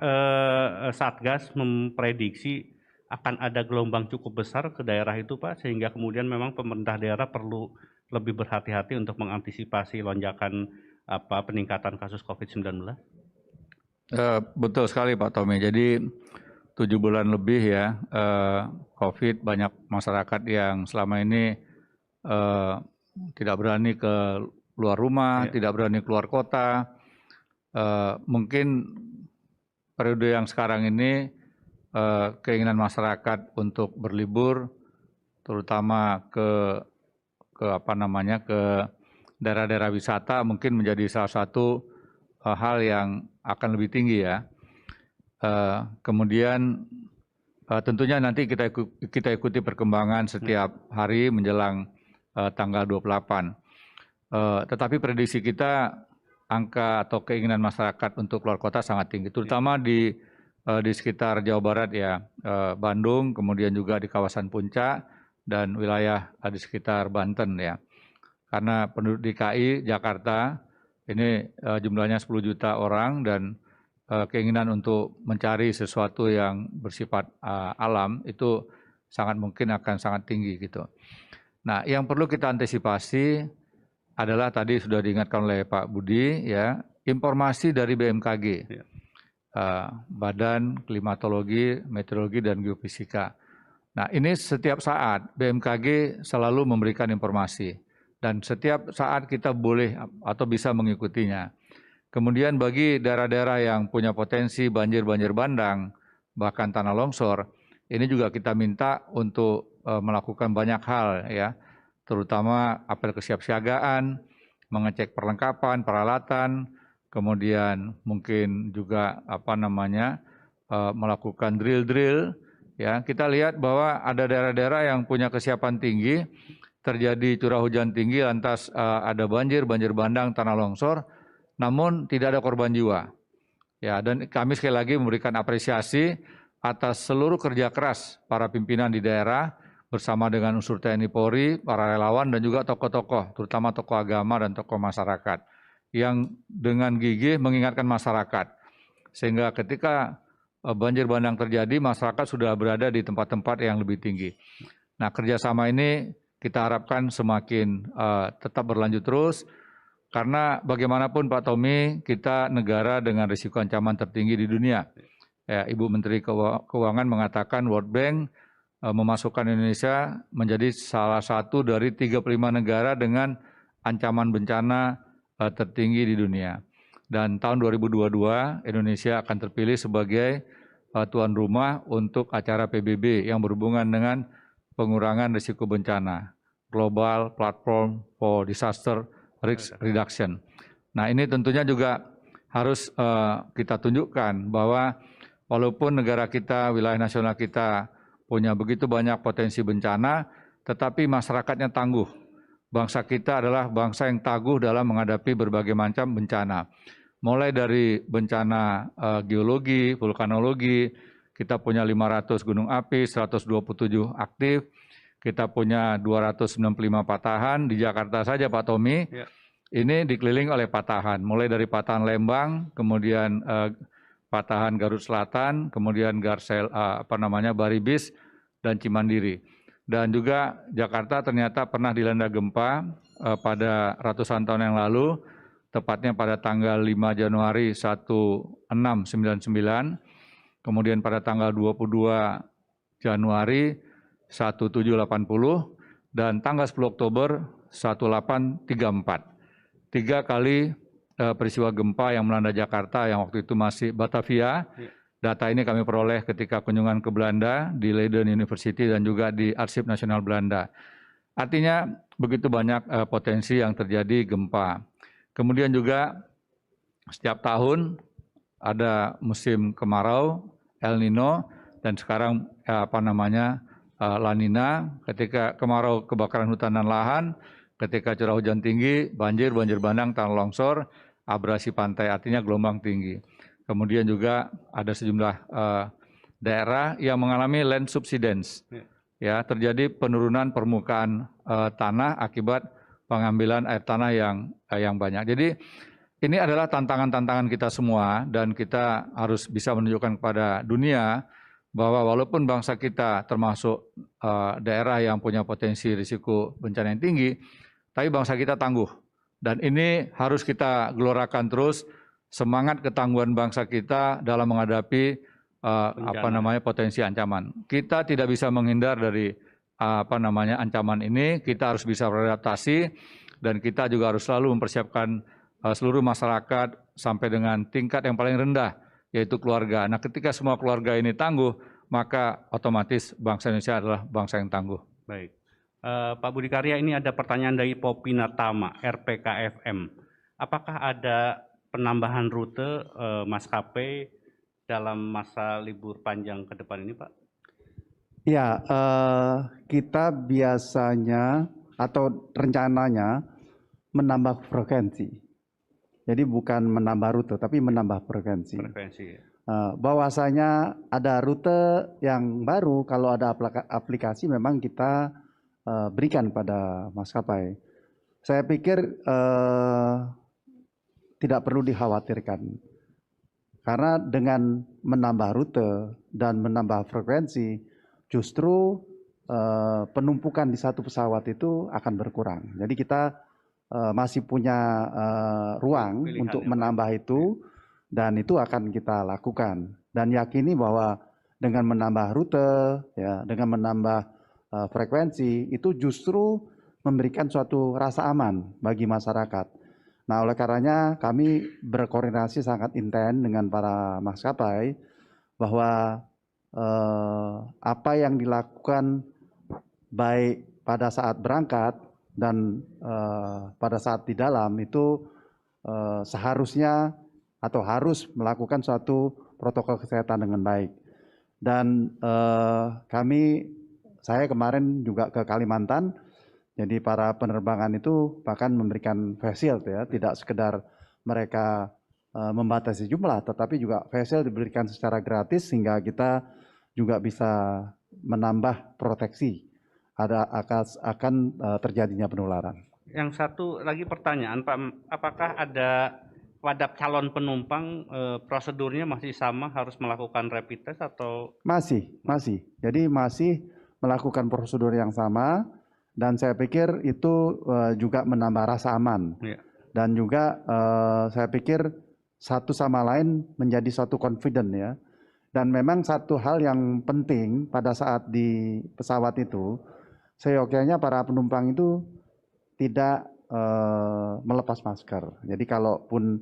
S2: Satgas memprediksi akan ada gelombang cukup besar ke daerah itu, Pak, sehingga kemudian memang pemerintah daerah perlu lebih berhati-hati untuk mengantisipasi lonjakan peningkatan kasus COVID-19?
S4: Betul sekali Pak Tommy. Jadi 7 bulan lebih ya COVID, banyak masyarakat yang selama ini tidak berani ke luar rumah, tidak berani keluar kota. Mungkin periode yang sekarang ini keinginan masyarakat untuk berlibur, terutama ke daerah-daerah wisata, mungkin menjadi salah satu hal yang akan lebih tinggi ya. Kemudian tentunya nanti kita ikuti perkembangan setiap hari menjelang tanggal 28. Tetapi prediksi kita, angka atau keinginan masyarakat untuk keluar kota sangat tinggi, terutama di sekitar Jawa Barat ya, Bandung, kemudian juga di kawasan Puncak dan wilayah di sekitar Banten ya. Karena penduduk DKI Jakarta ini jumlahnya 10 juta orang dan keinginan untuk mencari sesuatu yang bersifat alam itu sangat mungkin akan sangat tinggi gitu. Nah, yang perlu kita antisipasi adalah tadi sudah diingatkan oleh Pak Budi ya, informasi dari BMKG. Badan Klimatologi, Meteorologi, dan Geofisika. Nah, ini setiap saat BMKG selalu memberikan informasi dan setiap saat kita boleh atau bisa mengikutinya. Kemudian bagi daerah-daerah yang punya potensi banjir bandang, bahkan tanah longsor, ini juga kita minta untuk melakukan banyak hal ya, terutama apel kesiapsiagaan, mengecek perlengkapan, peralatan, kemudian mungkin juga melakukan drill ya. Kita lihat bahwa ada daerah-daerah yang punya kesiapan tinggi, terjadi curah hujan tinggi lantas ada banjir bandang, tanah longsor, namun tidak ada korban jiwa. Ya, dan kami sekali lagi memberikan apresiasi atas seluruh kerja keras para pimpinan di daerah bersama dengan unsur TNI Polri, para relawan dan juga tokoh-tokoh, terutama tokoh agama dan tokoh masyarakat, yang dengan gigih mengingatkan masyarakat. Sehingga ketika banjir bandang terjadi, masyarakat sudah berada di tempat-tempat yang lebih tinggi. Nah, kerjasama ini kita harapkan semakin tetap berlanjut terus, karena bagaimanapun Pak Tommy, kita negara dengan risiko ancaman tertinggi di dunia. Ya, Ibu Menteri Keuangan mengatakan World Bank memasukkan Indonesia menjadi salah satu dari 35 negara dengan ancaman bencana tertinggi di dunia. Dan tahun 2022 Indonesia akan terpilih sebagai tuan rumah untuk acara PBB yang berhubungan dengan pengurangan risiko bencana, Global Platform for Disaster Risk Reduction. Nah, ini tentunya juga harus kita tunjukkan bahwa walaupun negara kita, wilayah nasional kita punya begitu banyak potensi bencana, tetapi masyarakatnya tangguh. Bangsa kita adalah bangsa yang tangguh dalam menghadapi berbagai macam bencana. Mulai dari bencana geologi, vulkanologi, kita punya 500 gunung api, 127 aktif, kita punya 295 patahan. Di Jakarta saja Pak Tommy, ini dikelilingi oleh patahan. Mulai dari patahan Lembang, kemudian patahan Garut Selatan, kemudian Baribis, dan Cimandiri. Dan juga Jakarta ternyata pernah dilanda gempa pada ratusan tahun yang lalu, tepatnya pada tanggal 5 Januari 1699, kemudian pada tanggal 22 Januari 1780, dan tanggal 10 Oktober 1834. 3 kali peristiwa gempa yang melanda Jakarta yang waktu itu masih Batavia. Data ini kami peroleh ketika kunjungan ke Belanda di Leiden University dan juga di Arsip Nasional Belanda. Artinya begitu banyak potensi yang terjadi gempa. Kemudian juga setiap tahun ada musim kemarau, El Nino, dan sekarang La Nina. Ketika kemarau, kebakaran hutan dan lahan, ketika curah hujan tinggi, banjir bandang, tanah longsor, abrasi pantai, artinya gelombang tinggi. Kemudian juga ada sejumlah daerah yang mengalami land subsidence. ya terjadi penurunan permukaan tanah akibat pengambilan air tanah yang banyak. Jadi ini adalah tantangan-tantangan kita semua dan kita harus bisa menunjukkan kepada dunia bahwa walaupun bangsa kita termasuk daerah yang punya potensi risiko bencana yang tinggi, tapi bangsa kita tangguh. Dan ini harus kita gelorakan terus semangat ketangguhan bangsa kita dalam menghadapi potensi ancaman. Kita tidak bisa menghindar dari ancaman ini. Kita harus bisa beradaptasi dan kita juga harus selalu mempersiapkan seluruh masyarakat sampai dengan tingkat yang paling rendah, yaitu keluarga. Nah, ketika semua keluarga ini tangguh, maka otomatis bangsa Indonesia adalah bangsa yang tangguh.
S2: Baik. Pak Budi Karya, ini ada pertanyaan dari Popina Tama, RPKFM. Apakah ada penambahan rute maskapai dalam masa libur panjang ke depan ini, Pak?
S3: Ya, kita biasanya atau rencananya menambah frekuensi. Jadi bukan menambah rute, tapi menambah frekuensi.
S2: Frekuensi.
S3: Bahwasanya ada rute yang baru, kalau ada aplikasi memang kita berikan pada maskapai. Saya pikir tidak perlu dikhawatirkan. Karena dengan menambah rute dan menambah frekuensi, justru penumpukan di satu pesawat itu akan berkurang. Jadi kita masih punya ruang
S2: pilihan
S3: untuk
S2: ya,
S3: menambah
S2: Pak.
S3: itu, dan itu akan kita lakukan. Dan yakini bahwa dengan menambah rute, ya, dengan menambah frekuensi, itu justru memberikan suatu rasa aman bagi masyarakat. Nah, oleh karenanya kami berkoordinasi sangat intens dengan para maskapai bahwa apa yang dilakukan baik pada saat berangkat dan pada saat di dalam itu seharusnya atau harus melakukan suatu protokol kesehatan dengan baik. Dan saya kemarin juga ke Kalimantan, jadi para penerbangan itu bahkan memberikan face shield ya, tidak sekedar mereka membatasi jumlah, tetapi juga face shield diberikan secara gratis sehingga kita juga bisa menambah proteksi akan terjadinya penularan.
S2: Yang satu lagi pertanyaan, Pak, apakah ada pada calon penumpang prosedurnya masih sama, harus melakukan rapid test atau?
S3: Masih. Jadi masih melakukan prosedur yang sama, dan saya pikir itu juga menambah rasa aman.
S2: Ya.
S3: Dan juga saya pikir satu sama lain menjadi suatu confident ya. Dan memang satu hal yang penting pada saat di pesawat itu, seyogyanya para penumpang itu tidak melepas masker. Jadi kalaupun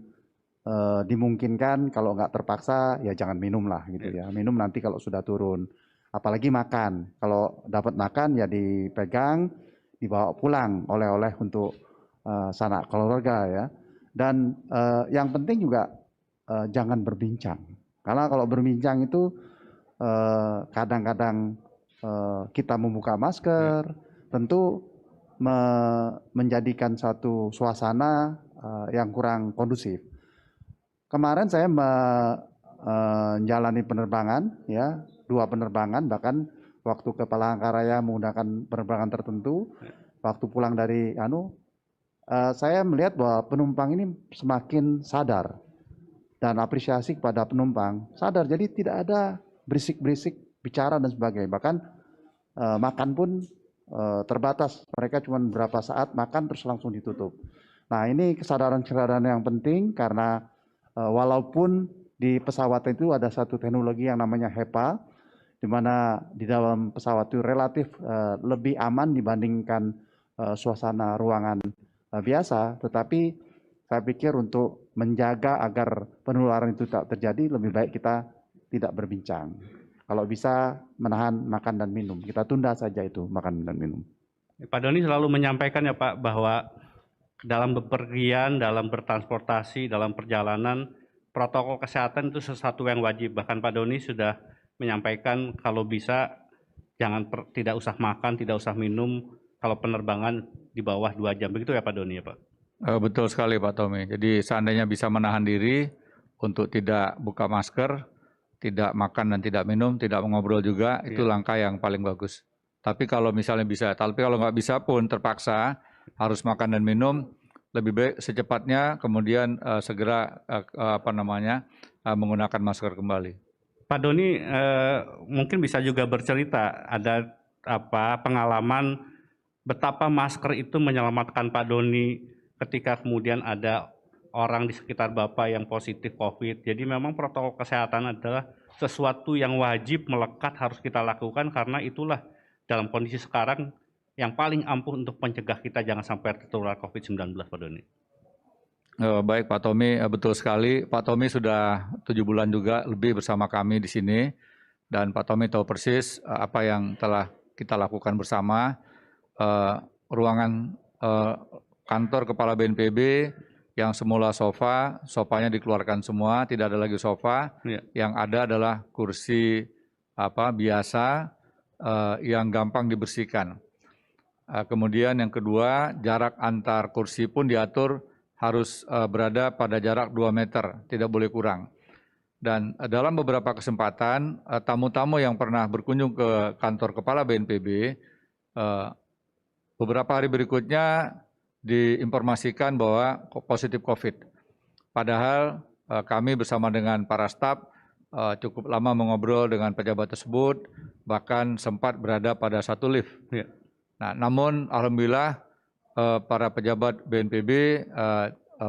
S3: dimungkinkan, kalau nggak terpaksa ya jangan minum lah gitu ya. Minum nanti kalau sudah turun. Apalagi makan. Kalau dapat makan ya dipegang, dibawa pulang oleh-oleh untuk sanak keluarga ya. Dan yang penting juga jangan berbincang. Karena kalau berbincang itu kadang-kadang kita membuka masker, tentu menjadikan satu suasana yang kurang kondusif. Kemarin saya menjalani penerbangan, ya 2 penerbangan, bahkan waktu ke Palangkaraya menggunakan penerbangan tertentu, waktu pulang dari saya melihat bahwa penumpang ini semakin sadar dan apresiasi kepada penumpang sadar. Jadi tidak ada berisik-berisik bicara dan sebagainya. Bahkan makan pun terbatas. Mereka cuma berapa saat makan terus langsung ditutup. Nah, ini kesadaran-kesadaran yang penting karena walaupun di pesawat itu ada satu teknologi yang namanya HEPA, di mana di dalam pesawat itu relatif lebih aman dibandingkan suasana ruangan biasa, tetapi saya pikir untuk menjaga agar penularan itu tak terjadi, lebih baik kita tidak berbincang. Kalau bisa menahan makan dan minum, kita tunda saja itu makan dan minum.
S2: Pak Doni selalu menyampaikan ya Pak, bahwa dalam bepergian, dalam bertransportasi, dalam perjalanan, protokol kesehatan itu sesuatu yang wajib. Bahkan Pak Doni sudah menyampaikan kalau bisa tidak usah makan, tidak usah minum kalau penerbangan di bawah 2 jam. Begitu ya Pak Doni ya Pak?
S4: Betul sekali Pak Tommy. Jadi seandainya bisa menahan diri untuk tidak buka masker, tidak makan dan tidak minum, tidak mengobrol juga, itu langkah yang paling bagus. Tapi kalau misalnya bisa, tapi kalau nggak bisa pun terpaksa harus makan dan minum, lebih baik secepatnya kemudian segera menggunakan masker kembali.
S2: Pak Doni mungkin bisa juga bercerita ada pengalaman betapa masker itu menyelamatkan Pak Doni ketika kemudian ada orang di sekitar Bapak yang positif COVID. Jadi memang protokol kesehatan adalah sesuatu yang wajib melekat harus kita lakukan karena itulah dalam kondisi sekarang yang paling ampuh untuk mencegah kita jangan sampai tertular COVID-19, Pak Doni.
S4: Baik Pak Tommy, betul sekali. Pak Tommy sudah 7 bulan juga lebih bersama kami di sini. Dan Pak Tommy tahu persis apa yang telah kita lakukan bersama. Ruangan kantor Kepala BNPB yang semula sofanya dikeluarkan semua, tidak ada lagi sofa. Ya. Yang ada adalah kursi biasa yang gampang dibersihkan. Kemudian yang kedua, jarak antar kursi pun diatur harus berada pada jarak 2 meter, tidak boleh kurang. Dan dalam beberapa kesempatan, tamu-tamu yang pernah berkunjung ke kantor Kepala BNPB, beberapa hari berikutnya diinformasikan bahwa positif COVID. Padahal kami bersama dengan para staf cukup lama mengobrol dengan pejabat tersebut, bahkan sempat berada pada satu lift. Ya. Nah, namun alhamdulillah para pejabat BNPB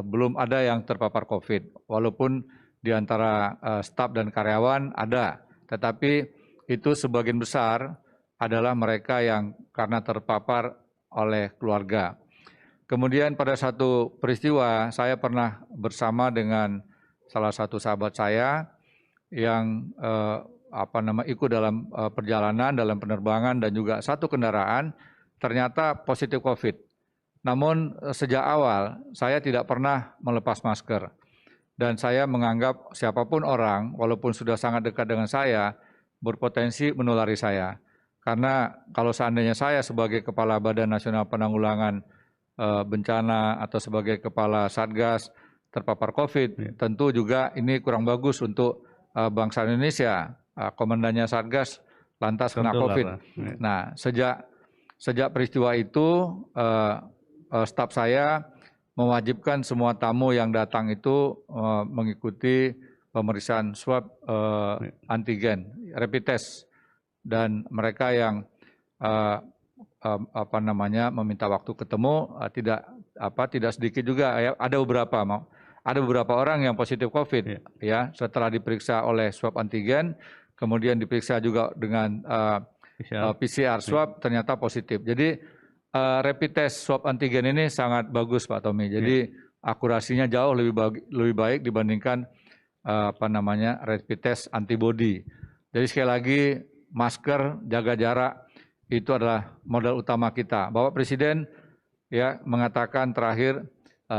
S4: belum ada yang terpapar COVID, walaupun di antara staf dan karyawan ada, tetapi itu sebagian besar adalah mereka yang karena terpapar oleh keluarga. Kemudian pada satu peristiwa saya pernah bersama dengan salah satu sahabat saya yang ikut dalam perjalanan, dalam penerbangan dan juga satu kendaraan ternyata positif COVID. Namun sejak awal saya tidak pernah melepas masker dan saya menganggap siapapun orang walaupun sudah sangat dekat dengan saya berpotensi menulari saya. Karena kalau seandainya saya sebagai Kepala Badan Nasional Penanggulangan Bencana atau sebagai Kepala Satgas terpapar COVID, tentu juga ini kurang bagus untuk bangsa Indonesia. Komandannya Satgas lantas kena COVID. Nah, sejak peristiwa itu staf saya mewajibkan semua tamu yang datang itu mengikuti pemeriksaan swab antigen, rapid test, dan mereka yang meminta waktu ketemu tidak sedikit juga ya, ada beberapa orang yang positif COVID ya setelah diperiksa oleh swab antigen, kemudian diperiksa juga dengan PCR swab ternyata positif. Jadi rapid test swab antigen ini sangat bagus Pak Tommy. Jadi akurasinya jauh lebih baik dibandingkan rapid test antibody. Jadi sekali lagi masker, jaga jarak itu adalah modal utama kita. Bapak Presiden ya mengatakan terakhir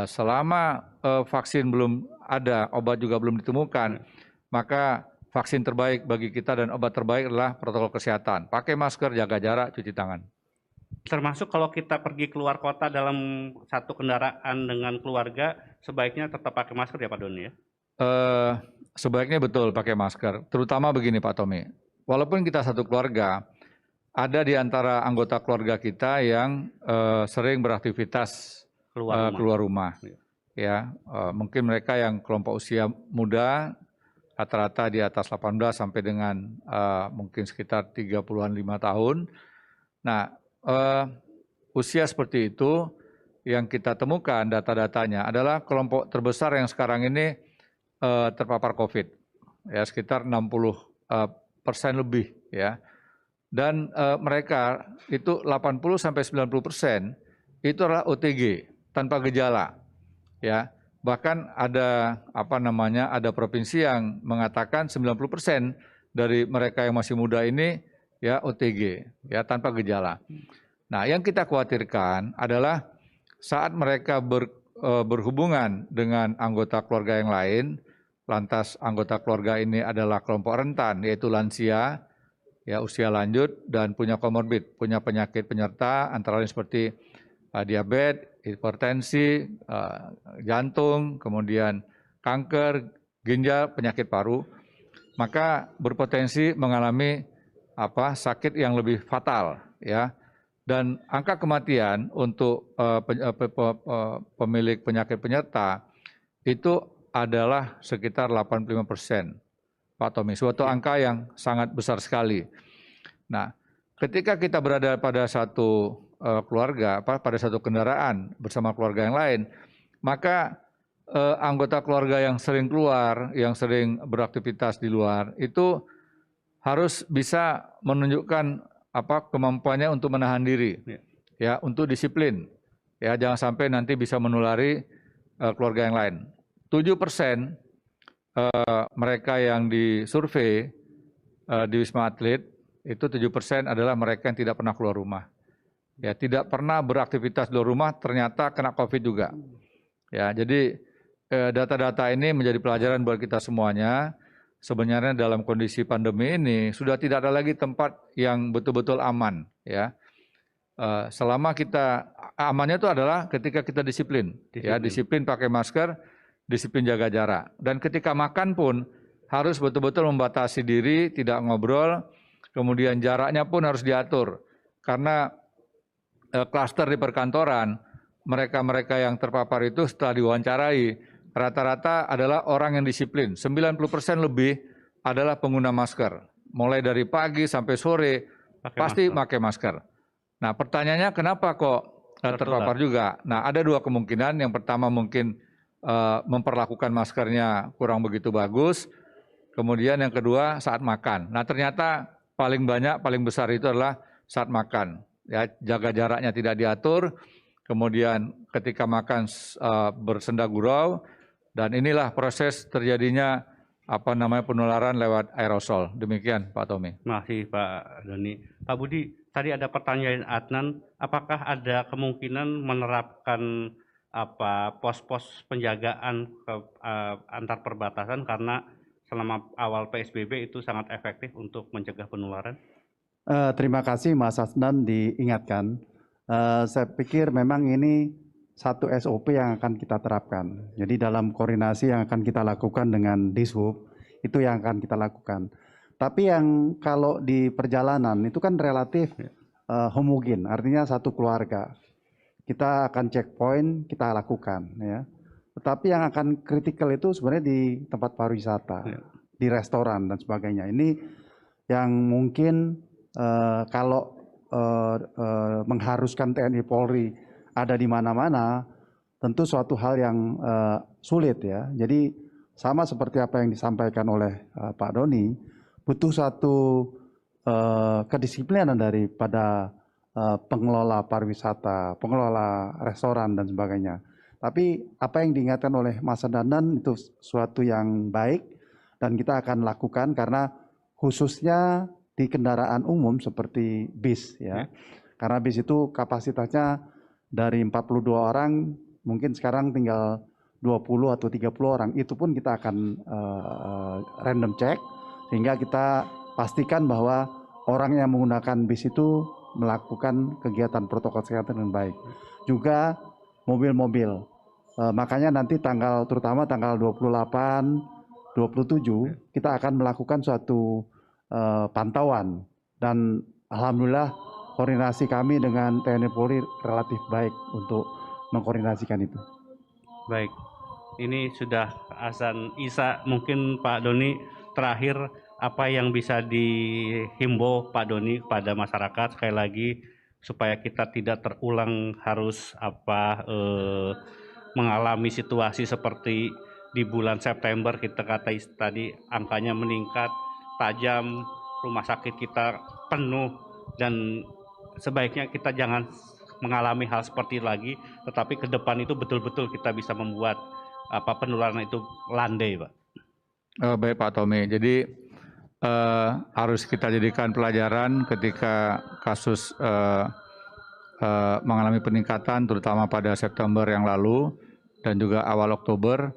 S4: selama vaksin belum ada, obat juga belum ditemukan, maka vaksin terbaik bagi kita dan obat terbaik adalah protokol kesehatan. Pakai masker, jaga jarak, cuci tangan.
S2: Termasuk kalau kita pergi keluar kota dalam satu kendaraan dengan keluarga, sebaiknya tetap pakai masker ya Pak Doni ya?
S4: Sebaiknya betul pakai masker. Terutama begini Pak Tommy, walaupun kita satu keluarga, ada di antara anggota keluarga kita yang sering beraktivitas keluar rumah. Ya, mungkin mereka yang kelompok usia muda, rata-rata di atas 18 sampai dengan mungkin sekitar 30-an 5 tahun. Nah, usia seperti itu yang kita temukan data-datanya adalah kelompok terbesar yang sekarang ini terpapar COVID, ya sekitar 60% lebih, ya. Dan mereka itu 80-90% itu adalah OTG tanpa gejala, ya. Bahkan ada ada provinsi yang mengatakan 90% dari mereka yang masih muda ini ya OTG, ya tanpa gejala. Nah, yang kita khawatirkan adalah saat mereka berhubungan dengan anggota keluarga yang lain, lantas anggota keluarga ini adalah kelompok rentan, yaitu lansia, ya usia lanjut dan punya komorbid, punya penyakit penyerta antara lain seperti diabetes, hipertensi, jantung, kemudian kanker, ginjal, penyakit paru, maka berpotensi mengalami sakit yang lebih fatal, ya. Dan angka kematian untuk pemilik penyakit penyerta itu adalah sekitar 85%, Pak Tommy. Suatu angka yang sangat besar sekali. Nah, ketika kita berada pada satu keluarga, pada satu kendaraan bersama keluarga yang lain, maka anggota keluarga yang sering keluar, yang sering beraktivitas di luar, itu harus bisa menunjukkan kemampuannya untuk menahan diri, ya, untuk disiplin, ya, jangan sampai nanti bisa menulari keluarga yang lain. 7% mereka yang disurvei di Wisma Atlet itu 7% adalah mereka yang tidak pernah keluar rumah, ya, tidak pernah beraktivitas di luar rumah, ternyata kena COVID juga, ya. Jadi data-data ini menjadi pelajaran buat kita semuanya. Sebenarnya dalam kondisi pandemi ini sudah tidak ada lagi tempat yang betul-betul aman, ya. Selama kita amannya itu adalah ketika kita disiplin. Ya, disiplin pakai masker, disiplin jaga jarak. Dan ketika makan pun harus betul-betul membatasi diri, tidak ngobrol, kemudian jaraknya pun harus diatur. Karena klaster di perkantoran, mereka-mereka yang terpapar itu setelah diwawancarai, rata-rata adalah orang yang disiplin. 90% lebih adalah pengguna masker. Mulai dari pagi sampai sore pasti pakai masker. Nah, pertanyaannya kenapa kok terpapar juga? Nah, ada dua kemungkinan. Yang pertama mungkin memperlakukan maskernya kurang begitu bagus. Kemudian yang kedua saat makan. Nah, ternyata paling banyak, paling besar itu adalah saat makan. Ya, jaga jaraknya tidak diatur. Kemudian ketika makan bersenda gurau. Dan inilah proses terjadinya penularan lewat aerosol. Demikian Pak Tommy.
S2: Masih Pak Doni. Pak Budi, tadi ada pertanyaan Adnan, apakah ada kemungkinan menerapkan pos-pos penjagaan antar perbatasan karena selama awal PSBB itu sangat efektif untuk mencegah penularan?
S3: Terima kasih Mas Adnan diingatkan. Saya pikir memang ini satu SOP yang akan kita terapkan. Jadi dalam koordinasi yang akan kita lakukan dengan Dishub, itu yang akan kita lakukan. Tapi yang kalau di perjalanan itu kan relatif homogen, artinya satu keluarga. Kita akan checkpoint, kita lakukan, ya. Tetapi yang akan kritikal itu sebenarnya di tempat pariwisata, di restoran dan sebagainya. Ini yang mungkin kalau mengharuskan TNI Polri ada di mana-mana, tentu suatu hal yang sulit, ya. Jadi sama seperti apa yang disampaikan oleh Pak Doni, butuh satu kedisiplinan daripada pengelola pariwisata, pengelola restoran dan sebagainya. Tapi apa yang diingatkan oleh Mas Adnan itu suatu yang baik dan kita akan lakukan karena khususnya di kendaraan umum seperti bis, ya. Karena bis itu kapasitasnya dari 42 orang, mungkin sekarang tinggal 20 atau 30 orang. Itu pun kita akan random check, sehingga kita pastikan bahwa orang yang menggunakan bis itu melakukan kegiatan protokol kesehatan dengan baik. Juga mobil-mobil. Makanya nanti terutama tanggal 28, 27, kita akan melakukan suatu pantauan. Dan alhamdulillah, koordinasi kami dengan TNI Polri relatif baik untuk mengkoordinasikan itu.
S2: Baik, ini sudah azan Isya. Mungkin Pak Doni terakhir apa yang bisa dihimbau Pak Doni kepada masyarakat sekali lagi supaya kita tidak terulang harus mengalami situasi seperti di bulan September kita tadi angkanya meningkat tajam, rumah sakit kita penuh dan sebaiknya kita jangan mengalami hal seperti itu lagi, tetapi ke depan itu betul-betul kita bisa membuat penularan itu landai, Pak.
S4: Baik Pak Tommy, jadi harus kita jadikan pelajaran ketika kasus mengalami peningkatan, terutama pada September yang lalu dan juga awal Oktober.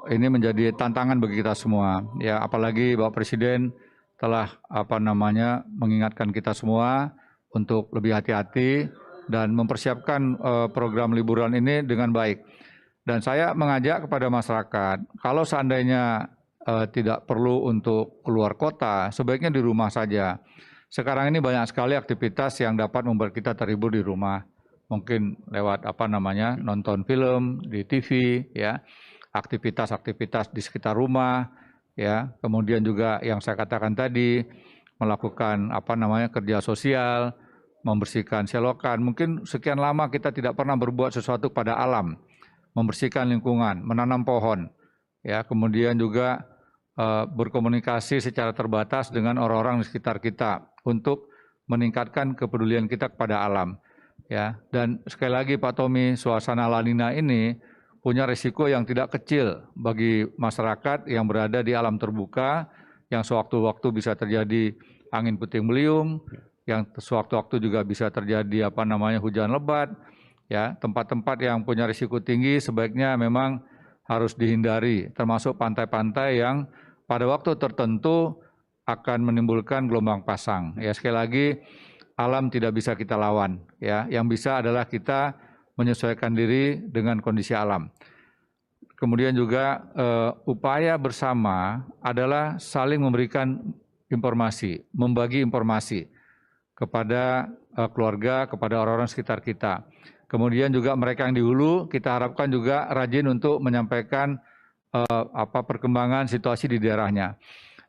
S4: Ini menjadi tantangan bagi kita semua. Ya, apalagi Bapak Presiden telah mengingatkan kita semua untuk lebih hati-hati dan mempersiapkan program liburan ini dengan baik. Dan saya mengajak kepada masyarakat, kalau seandainya tidak perlu untuk keluar kota, sebaiknya di rumah saja. Sekarang ini banyak sekali aktivitas yang dapat membuat kita terhibur di rumah. Mungkin lewat nonton film di TV, ya, aktivitas-aktivitas di sekitar rumah, ya. Kemudian juga yang saya katakan tadi, melakukan kerja sosial, membersihkan selokan. Mungkin sekian lama kita tidak pernah berbuat sesuatu pada alam, membersihkan lingkungan, menanam pohon, ya. Kemudian juga berkomunikasi secara terbatas dengan orang-orang di sekitar kita untuk meningkatkan kepedulian kita kepada alam. Ya, dan sekali lagi Pak Tommy, suasana La Nina ini punya risiko yang tidak kecil bagi masyarakat yang berada di alam terbuka, yang sewaktu-waktu bisa terjadi angin puting beliung, yang sewaktu-waktu juga bisa terjadi hujan lebat. Ya, tempat-tempat yang punya risiko tinggi sebaiknya memang harus dihindari, termasuk pantai-pantai yang pada waktu tertentu akan menimbulkan gelombang pasang. Ya, sekali lagi, alam tidak bisa kita lawan, ya. Yang bisa adalah kita menyesuaikan diri dengan kondisi alam. Kemudian juga upaya bersama adalah saling memberikan informasi, membagi informasi kepada keluarga, kepada orang-orang sekitar kita. Kemudian juga mereka yang di hulu kita harapkan juga rajin untuk menyampaikan perkembangan situasi di daerahnya.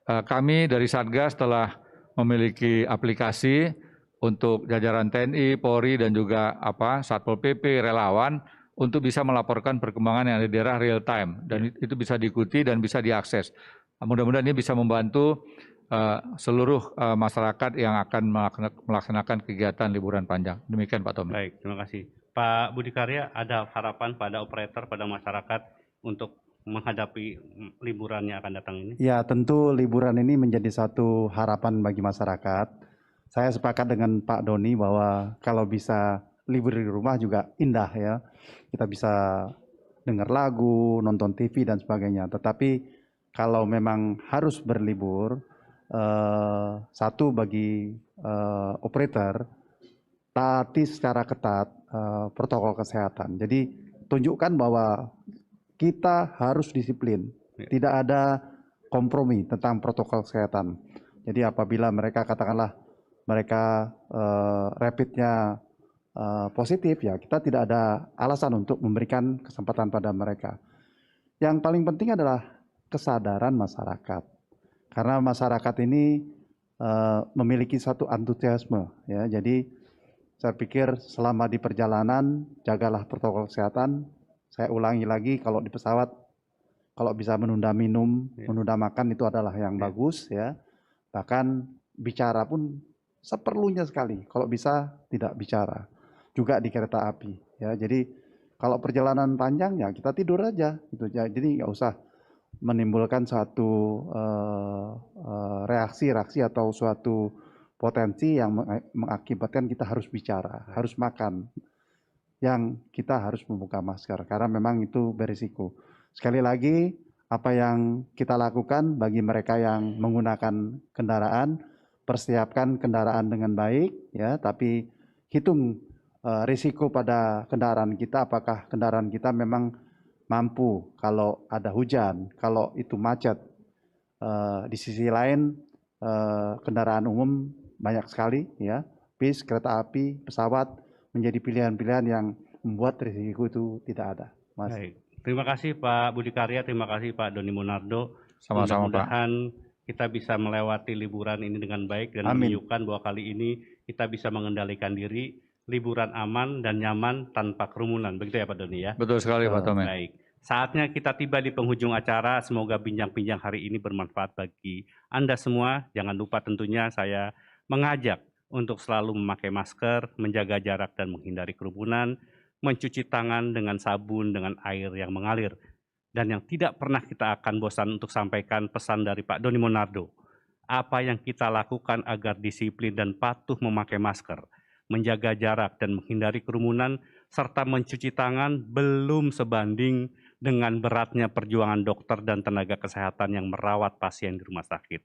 S4: Kami dari Satgas telah memiliki aplikasi untuk jajaran TNI, Polri, dan juga Satpol PP, relawan, untuk bisa melaporkan perkembangan yang ada di daerah real time. Dan itu bisa diikuti dan bisa diakses. Mudah-mudahan ini bisa membantu seluruh masyarakat yang akan melaksanakan kegiatan liburan panjang. Demikian Pak Tommy.
S2: Baik, terima kasih. Pak Budi Karya, ada harapan pada operator, pada masyarakat untuk menghadapi liburan yang akan datang ini?
S3: Ya, tentu liburan ini menjadi satu harapan bagi masyarakat. Saya sepakat dengan Pak Doni bahwa kalau bisa libur di rumah juga indah, ya. Kita bisa dengar lagu, nonton TV dan sebagainya. Tetapi kalau memang harus berlibur, satu bagi operator, taati secara ketat protokol kesehatan. Jadi tunjukkan bahwa kita harus disiplin, tidak ada kompromi tentang protokol kesehatan. Jadi apabila mereka katakanlah mereka rapidnya positif, ya kita tidak ada alasan untuk memberikan kesempatan pada mereka. Yang paling penting adalah kesadaran masyarakat, karena masyarakat ini memiliki satu antusiasme, ya. Jadi saya pikir selama di perjalanan jagalah protokol kesehatan. Saya ulangi lagi, kalau di pesawat kalau bisa menunda minum, menunda makan itu adalah yang bagus, ya. Bahkan bicara pun seperlunya sekali, kalau bisa tidak bicara. Juga di kereta api, ya. Jadi kalau perjalanan panjang ya kita tidur aja gitu. Jadi nggak usah menimbulkan suatu reaksi atau suatu potensi yang mengakibatkan kita harus bicara, harus makan, yang kita harus membuka masker karena memang itu berisiko. Sekali lagi, apa yang kita lakukan bagi mereka yang menggunakan kendaraan, persiapkan kendaraan dengan baik, ya, tapi hitung risiko pada kendaraan kita, apakah kendaraan kita memang mampu kalau ada hujan, kalau itu macet. Di sisi lain, kendaraan umum banyak sekali, ya, bis, kereta api, pesawat menjadi pilihan-pilihan yang membuat risiko itu tidak ada. Mas.
S2: Baik. Terima kasih Pak Budi Karya, terima kasih Pak Doni Monardo.
S4: Sama-sama Pak.
S2: Mudah-mudahan kita bisa melewati liburan ini dengan baik dan menunjukkan bahwa kali ini kita bisa mengendalikan diri, liburan aman dan nyaman tanpa kerumunan. Begitu ya Pak Doni ya?
S4: Betul sekali Pak Tommy.
S2: Baik. Saatnya kita tiba di penghujung acara. Semoga bincang-bincang hari ini bermanfaat bagi Anda semua. Jangan lupa tentunya saya mengajak untuk selalu memakai masker, menjaga jarak dan menghindari kerumunan, mencuci tangan dengan sabun dengan air yang mengalir. Dan yang tidak pernah kita akan bosan untuk sampaikan pesan dari Pak Doni Monardo. Apa yang kita lakukan agar disiplin dan patuh memakai masker, menjaga jarak dan menghindari kerumunan, serta mencuci tangan belum sebanding dengan beratnya perjuangan dokter dan tenaga kesehatan yang merawat pasien di rumah sakit.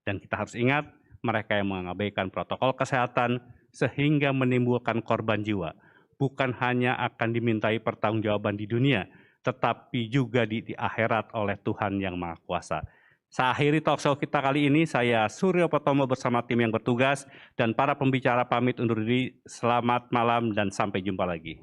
S2: Dan kita harus ingat, mereka yang mengabaikan protokol kesehatan sehingga menimbulkan korban jiwa, bukan hanya akan dimintai pertanggungjawaban di dunia, tetapi juga di akhirat oleh Tuhan Yang Maha Kuasa. Saya akhiri talkshow kita kali ini. Saya Suryo Pratomo bersama tim yang bertugas dan para pembicara pamit undur diri. Selamat malam dan sampai jumpa lagi.